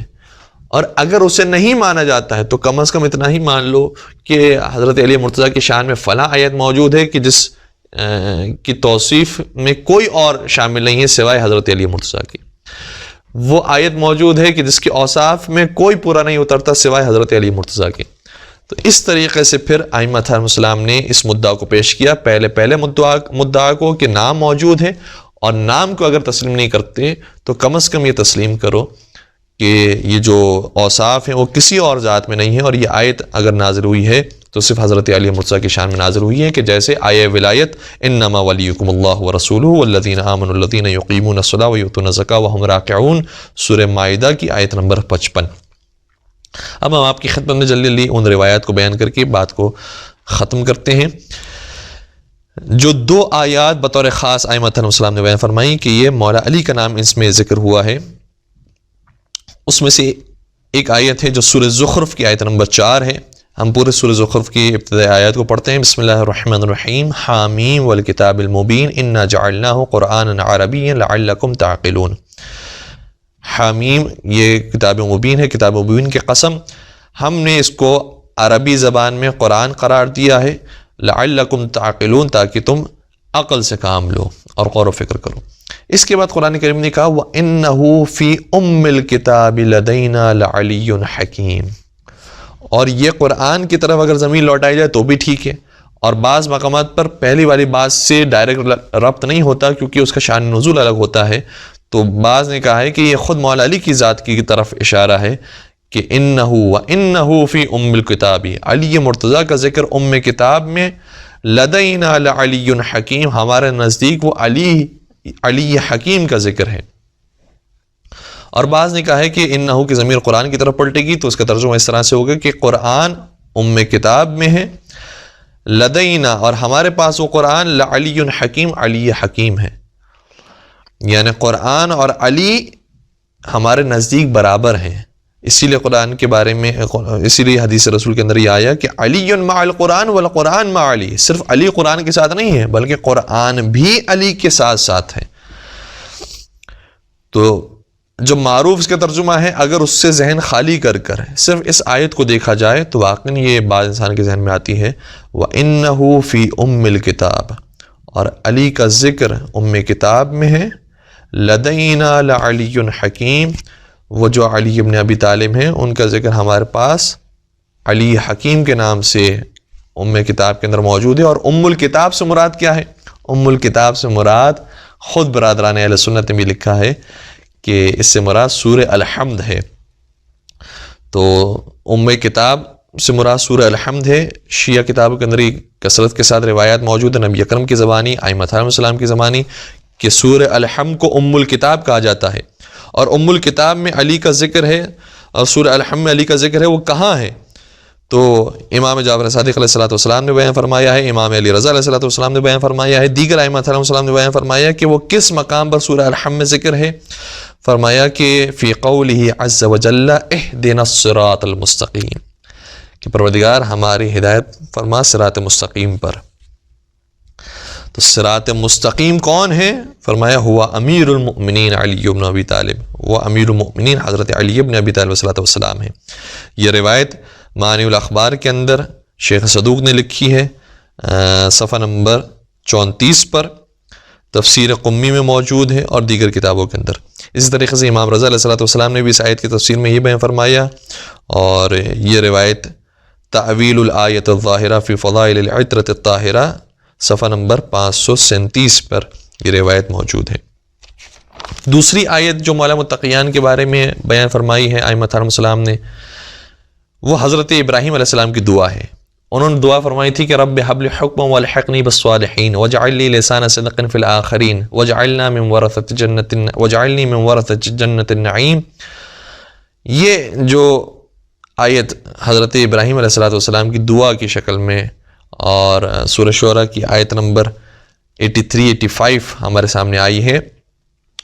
اور اگر اسے نہیں مانا جاتا ہے تو کم از کم اتنا ہی مان لو کہ حضرت علی مرتضیٰ کی شان میں فلاں آیت موجود ہے کہ جس کی توصیف میں کوئی اور شامل نہیں ہے سوائے حضرت علی مرتضیٰ کی، وہ آیت موجود ہے کہ جس کے اوصاف میں کوئی پورا نہیں اترتا سوائے حضرت علی مرتضیٰ کے۔ تو اس طریقے سے پھر ائمہ علیہم السلام نے اس مدعا کو پیش کیا، پہلے مدعا کو کہ نام موجود ہے، اور نام کو اگر تسلیم نہیں کرتے تو کم از کم یہ تسلیم کرو کہ یہ جو اوصاف ہیں وہ کسی اور ذات میں نہیں ہے، اور یہ آیت اگر نازل ہوئی ہے تو صرف حضرت علی مرتضیٰ کی شان میں نازل ہوئی ہے، کہ جیسے آیہ ولایت انما ولیکم اللہ ورسولہ والذین آمنوا الذین یقیمون الصلاۃ ویؤتون الزکاۃ وہم راکعون، سورہ مائدہ کی آیت نمبر 55۔ اب ہم آپ کی خدمت میں جلدی جلدی ان روایات کو بیان کر کے بات کو ختم کرتے ہیں۔ جو دو آیات بطور خاص ائمہ علیہم السلام نے بیان فرمائی کہ یہ مولا علی کا نام اس میں ذکر ہوا ہے، اس میں سے ایک آیت ہے جو سورہ زخرف کی آیت نمبر 4 ہے۔ ہم پورے سورہ زخرف کی ابتدائی آیات کو پڑھتے ہیں۔ بسم اللہ الرحمن الرحیم، حامیم والکتاب المبین انا جعلناہ قرآنا عربیا لعلکم تعقلون۔ حامیم یہ کتاب مبین ہے، کتاب مبین کی قسم، ہم نے اس کو عربی زبان میں قرآن قرار دیا ہے، لعلکم تعقلون، تاکہ تم عقل سے کام لو اور غور و فکر کرو۔ اس کے بعد قرآن کریم نے کہا وَإِنَّهُ فِي أُمِّ الْكِتَابِ لَدَيْنَا لَعَلِيٌّ حَكِيمٌ، اور یہ قرآن کی طرف اگر ضمیر لوٹائی جائے تو بھی ٹھیک ہے، اور بعض مقامات پر پہلی والی بات سے ڈائریکٹ ربط نہیں ہوتا کیونکہ اس کا شان نزول الگ ہوتا ہے، تو بعض نے کہا ہے کہ یہ خود مولا علی کی ذات کی طرف اشارہ ہے کہ وَإِنَّهُ فِي أُمِّ الْكِتَابِ، علی مرتضیٰ کا ذکر ام کتاب میں، لدینا لعلی حکیم، ہمارے نزدیک وہ علی حکیم کا ذکر ہے۔ اور بعض نے کہا ہے کہ انہو کی ضمیر قرآن کی طرف پلٹے گی تو اس کا ترجمہ اس طرح سے ہوگا کہ قرآن ام کتاب میں ہے، لدینا اور ہمارے پاس وہ قرآن لعلی حکیم، علی حکیم ہے، یعنی قرآن اور علی ہمارے نزدیک برابر ہیں۔ اسی لیے قرآن کے بارے میں، اسی لیے حدیث رسول کے اندر یہ آیا کہ علی مع القرآن والقرآن مع علی، صرف علی قرآن کے ساتھ نہیں ہے بلکہ قرآن بھی علی کے ساتھ ساتھ ہے۔ تو جو معروف اس کا ترجمہ ہے، اگر اس سے ذہن خالی کر صرف اس آیت کو دیکھا جائے تو واقعی یہ بات انسان کے ذہن میں آتی ہے وَإِنَّهُ فِي أُمِّ الْكِتَابِ، اور علی کا ذکر ام کتاب میں ہے، لدینا لعلی حکیم، وہ جو علی ابن ابی طالب ہیں ان کا ذکر ہمارے پاس علی حکیم کے نام سے ام کتاب کے اندر موجود ہے۔ اور ام الکتاب سے مراد کیا ہے؟ ام الکتاب سے مراد خود برادران اہل سنت نے بھی لکھا ہے کہ اس سے مراد سورہ الحمد ہے۔ تو ام کتاب سے مراد سورہ الحمد ہے۔ شیعہ کتابوں کے اندر کثرت کے ساتھ روایات موجود ہیں نبی اکرم کی زبانی، ائمہ علیہ السلام کی زبانی، کہ سورہ الحمد کو ام الکتاب کہا جاتا ہے، اور ام الکتاب میں علی کا ذکر ہے اور سورہ الحمد میں علی کا ذکر ہے۔ وہ کہاں ہے؟ تو امام جعفر صادق علیہ السلام نے بیان فرمایا ہے، امام علی رضا علیہ السلام نے بیان فرمایا ہے، دیگر ائمہ علیہ السلام نے بیان فرمایا کہ وہ کس مقام پر سورہ الحمد میں ذکر ہے۔ فرمایا کہ فی قولہ عز وجل اہدنا الصراط المستقیم، کہ پروردگار ہماری ہدایت فرما صراط مستقیم پر۔ تو صراط مستقیم کون ہے؟ فرمایا ہوا امیر المؤمنین علی بن ابی طالب، وہ امیر المؤمنین حضرت علی بن ابی طالب علیہ السلام ہے۔ یہ روایت معنی الاخبار کے اندر شیخ صدوق نے لکھی ہے، صفحہ نمبر 34 پر، تفسیر قمی میں موجود ہے اور دیگر کتابوں کے اندر۔ اسی طریقے سے امام رضا علیہ السلام نے بھی اس آیت کی تفسیر میں یہ بیان فرمایا، اور یہ روایت تعویل الآیت الظاہرہ فی فضائل العطرۃ الطاہرہ صفحہ نمبر 537 پر یہ روایت موجود ہے۔ دوسری آیت جو مولا متقیان کے بارے میں بیان فرمائی ہے ائمہ علیہ السلام نے، وہ حضرت ابراہیم علیہ السلام کی دعا ہے۔ انہوں نے دعا فرمائی تھی کہ رب حب لی حکما والحقنی بالصالحین واجعل لی لسان صدق فی الآخرین واجعلنی من ورثۃ جنت النعیم۔ یہ جو آیت حضرت ابراہیم علیہ السلام کی دعا کی شکل میں، اور سورہ شعراء کی آیت نمبر 83-85 ہمارے سامنے آئی ہے،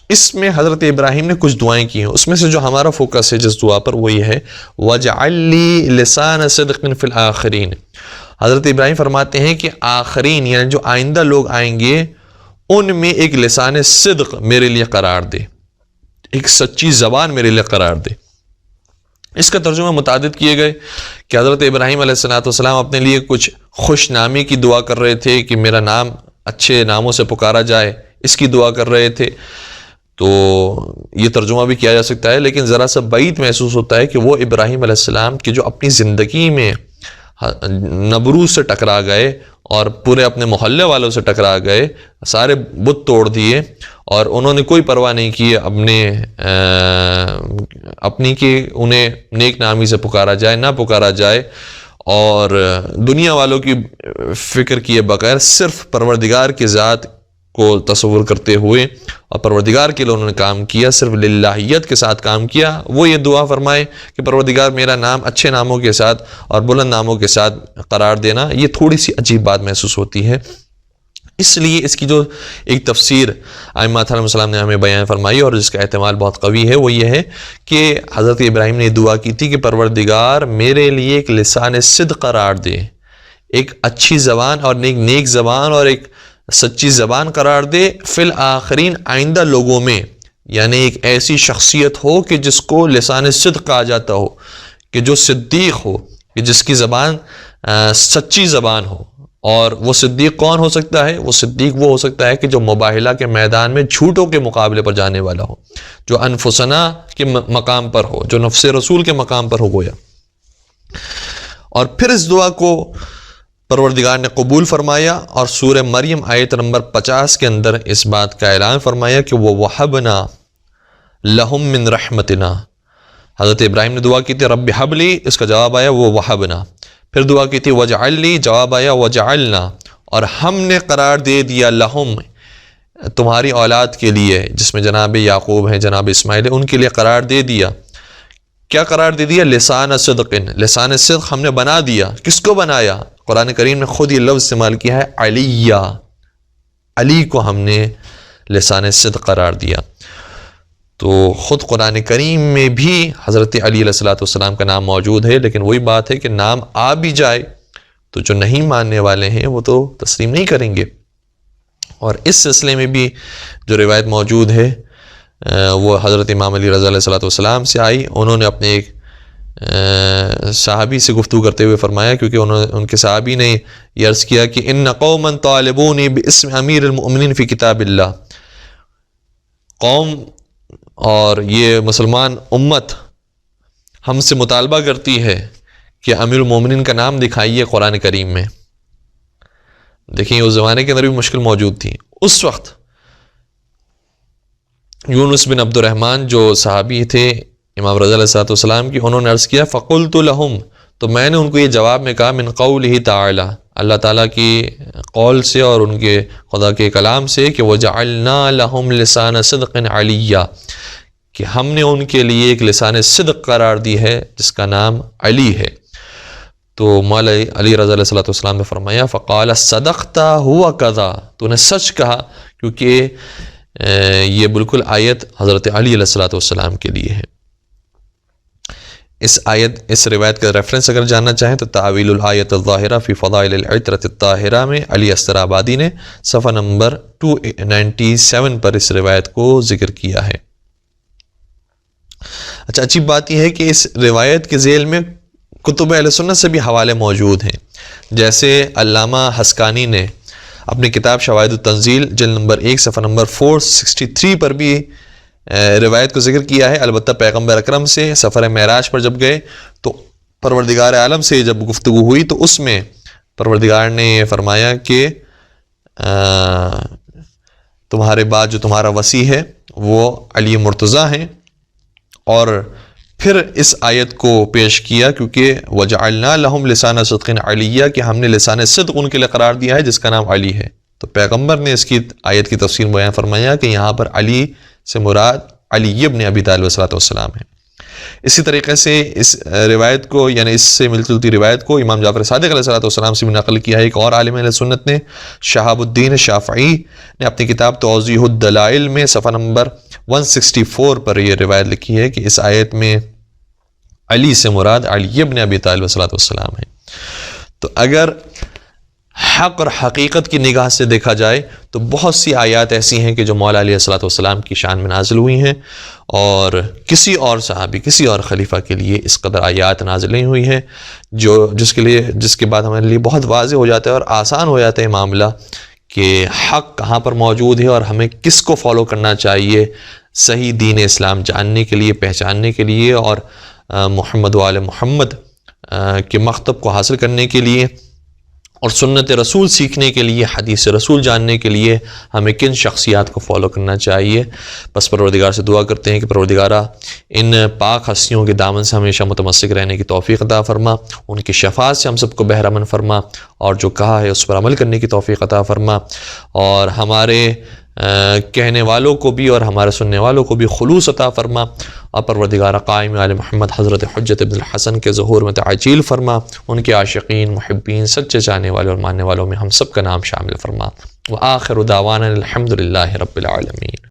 اس میں حضرت ابراہیم نے کچھ دعائیں کی ہیں۔ اس میں سے جو ہمارا فوکس ہے جس دعا پر وہ یہ ہے وَاجْعَلْ لِي لِسَانَ صِدْقٍ فِي الْآخِرِينَ۔ حضرت ابراہیم فرماتے ہیں کہ آخرین یعنی جو آئندہ لوگ آئیں گے ان میں ایک لسان صدق میرے لیے قرار دے، ایک سچی زبان میرے لیے قرار دے۔ اس کا ترجمہ متعدد کیے گئے کہ حضرت ابراہیم علیہ السلام اپنے لیے کچھ خوش نامی کی دعا کر رہے تھے کہ میرا نام اچھے ناموں سے پکارا جائے، اس کی دعا کر رہے تھے۔ تو یہ ترجمہ بھی کیا جا سکتا ہے، لیکن ذرا سا بعید محسوس ہوتا ہے کہ وہ ابراہیم علیہ السلام کی جو اپنی زندگی میں نمرود سے ٹکرا گئے اور پورے اپنے محلے والوں سے ٹکرا گئے، سارے بت توڑ دیے، اور انہوں نے کوئی پرواہ نہیں کی اپنی کہ انہیں نیک نامی سے پکارا جائے نہ پکارا جائے، اور دنیا والوں کی فکر کیے بغیر صرف پروردگار کی ذات کو تصور کرتے ہوئے اور پروردگار کے لیے انہوں نے کام کیا، صرف للہیت کے ساتھ کام کیا۔ وہ یہ دعا فرمائے کہ پروردگار میرا نام اچھے ناموں کے ساتھ اور بلند ناموں کے ساتھ قرار دینا، یہ تھوڑی سی عجیب بات محسوس ہوتی ہے۔ اس لیے اس کی جو ایک تفسیر ائمہ علیہ السلام نے ہمیں بیان فرمائی اور جس کا احتمال بہت قوی ہے وہ یہ ہے کہ حضرت ابراہیم نے دعا کی تھی کہ پروردگار میرے لیے ایک لسان صدق قرار دے، ایک اچھی زبان اور نیک زبان اور ایک سچی زبان قرار دے، فی الآخرین آئندہ لوگوں میں، یعنی ایک ایسی شخصیت ہو کہ جس کو لسان صدق کہا جاتا ہو، کہ جو صدیق ہو، کہ جس کی زبان سچی زبان ہو، اور وہ صدیق کون ہو سکتا ہے؟ وہ صدیق وہ ہو سکتا ہے کہ جو مباہلہ کے میدان میں جھوٹوں کے مقابلے پر جانے والا ہو، جو انفسنا کے مقام پر ہو، جو نفس رسول کے مقام پر ہو گویا۔ اور پھر اس دعا کو پروردگار نے قبول فرمایا، اور سورہ مریم آیت نمبر 50 کے اندر اس بات کا اعلان فرمایا کہ وَوَهَبْنَا لَهُم مِّن رَحْمَتِنَا۔ حضرت ابراہیم نے دعا کی تھی رب حب لی، اس کا جواب آیا وَوَهَبْنَا۔ پھر دعا کی تھی وَجْعَل لِّی، جواب آیا وَجَعَلْنَا، اور ہم نے قرار دے دیا لہم، تمہاری اولاد کے لیے، جس میں جناب یعقوب ہیں، جناب اسماعیل ہیں، ان کے لیے قرار دے دیا۔ کیا قرار دے دیا؟ لسان صدق، لسان صدق ہم نے بنا دیا۔ کس کو بنایا؟ قرآن کریم نے خود یہ لفظ استعمال کیا ہے علیہ، علی کو ہم نے لسان صدق قرار دیا۔ تو خود قرآن کریم میں بھی حضرت علی علیہ السلام کا نام موجود ہے، لیکن وہی بات ہے کہ نام آ بھی جائے تو جو نہیں ماننے والے ہیں وہ تو تسلیم نہیں کریں گے۔ اور اس سلسلے میں بھی جو روایت موجود ہے وہ حضرت امام علی رضا علیہ السلام سے آئی۔ انہوں نے اپنے ایک صحابی سے گفتگو کرتے ہوئے فرمایا، کیونکہ ان کے صحابی نے یہ عرض کیا کہ ان قوما طالبونی باسم امیر المؤمنین فی کتاب اللہ، قوم اور یہ مسلمان امت ہم سے مطالبہ کرتی ہے کہ امیر المومنین کا نام دکھائیے قرآن کریم میں۔ دیکھیں اس زمانے کے اندر بھی مشکل موجود تھی۔ اس وقت یونس بن عبد الرحمن جو صحابی تھے امام رضا علیہ السلام کی، انہوں نے عرض کیا فقلت لہم، تو میں نے ان کو یہ جواب میں کہا من قولہ تعالی، اللہ تعالیٰ کی قول سے اور ان کے خدا کے کلام سے کہ وَجَعَلْنَا لَهُمْ لِسَانَ صِدْقٍ عَلِيًّا، کہ ہم نے ان کے لیے ایک لسان صدق قرار دی ہے جس کا نام علی ہے۔ تو مولا علی رضا علیہ السلام نے فرمایا فقال صدقت ہوا کذا، تو نے سچ کہا، کیونکہ یہ بالکل آیت حضرت علی علیہ السلام کے لیے ہے۔ اس روایت کا ریفرنس اگر جاننا چاہیں تو تعویل الآیت الظاہرہ فی فضائل العطرۃ الطاہرہ میں علی استر آبادی نے صفحہ نمبر 297 پر اس روایت کو ذکر کیا ہے۔ اچھا، اچھی بات یہ ہے کہ اس روایت کے ذیل میں کتب اہل سنت سے بھی حوالے موجود ہیں، جیسے علامہ حسکانی نے اپنی کتاب شواہد التنزیل جلد نمبر 1 صفحہ نمبر 463 پر بھی روایت کو ذکر کیا ہے۔ البتہ پیغمبر اکرم سے سفر معراج پر جب گئے تو پروردگار عالم سے جب گفتگو ہوئی تو اس میں پروردگار نے یہ فرمایا کہ تمہارے بعد جو تمہارا وصی ہے وہ علی مرتضیٰ ہیں، اور پھر اس آیت کو پیش کیا کیونکہ وَجَعَلْنَا لَهُمْ لِسَانَ صِدْقٍ عَلِيًّا، کہ ہم نے لسان صدق ان کے لیے قرار دیا ہے جس کا نام علی ہے۔ تو پیغمبر نے اس کی آیت کی تفسیر بیان فرمایا کہ یہاں پر علی سے مراد علی ابن ابی طالب علیہ السلام ہے۔ اسی طریقے سے اس روایت کو، یعنی اس سے ملتی جلتی روایت کو امام جعفر صادق علیہ السلام سے بھی نقل کیا ہے۔ ایک اور عالم اہل سنت نے شہاب الدین شافعی نے اپنی کتاب توضیح الدلائل میں صفحہ نمبر 164 پر یہ روایت لکھی ہے کہ اس آیت میں علی سے مراد علی ابن ابی طالب علیہ السلام ہے۔ تو اگر حق اور حقیقت کی نگاہ سے دیکھا جائے تو بہت سی آیات ایسی ہیں کہ جو مولا علیہ السلام کی شان میں نازل ہوئی ہیں، اور کسی اور صحابی، کسی اور خلیفہ کے لیے اس قدر آیات نازل نہیں ہوئی ہیں جس کے بعد ہمارے لیے بہت واضح ہو جاتا ہے اور آسان ہو جاتا ہے معاملہ کہ حق کہاں پر موجود ہے اور ہمیں کس کو فالو کرنا چاہیے صحیح دین اسلام جاننے کے لیے، پہچاننے کے لیے، اور محمد و آل محمد کے مکتب کو حاصل کرنے کے لیے، اور سنت رسول سیکھنے کے لیے، حدیث رسول جاننے کے لیے ہمیں کن شخصیات کو فالو کرنا چاہیے۔ بس پروردگار سے دعا کرتے ہیں کہ پروردگارہ ان پاک ہستیوں کے دامن سے ہمیشہ متمسک رہنے کی توفیق عطا فرما، ان کی شفاعت سے ہم سب کو بہرامند فرما، اور جو کہا ہے اس پر عمل کرنے کی توفیق عطا فرما، اور ہمارے کہنے والوں کو بھی اور ہمارے سننے والوں کو بھی خلوص عطا فرما، اور پروردگار قائم آل محمد حضرت حجت ابن الحسن کے ظہور میں تعجیل فرما، ان کے عاشقین، محبین، سچے چاہنے والے اور ماننے والوں میں ہم سب کا نام شامل فرما۔ وآخر دعوانا الحمد للہ رب العالمین۔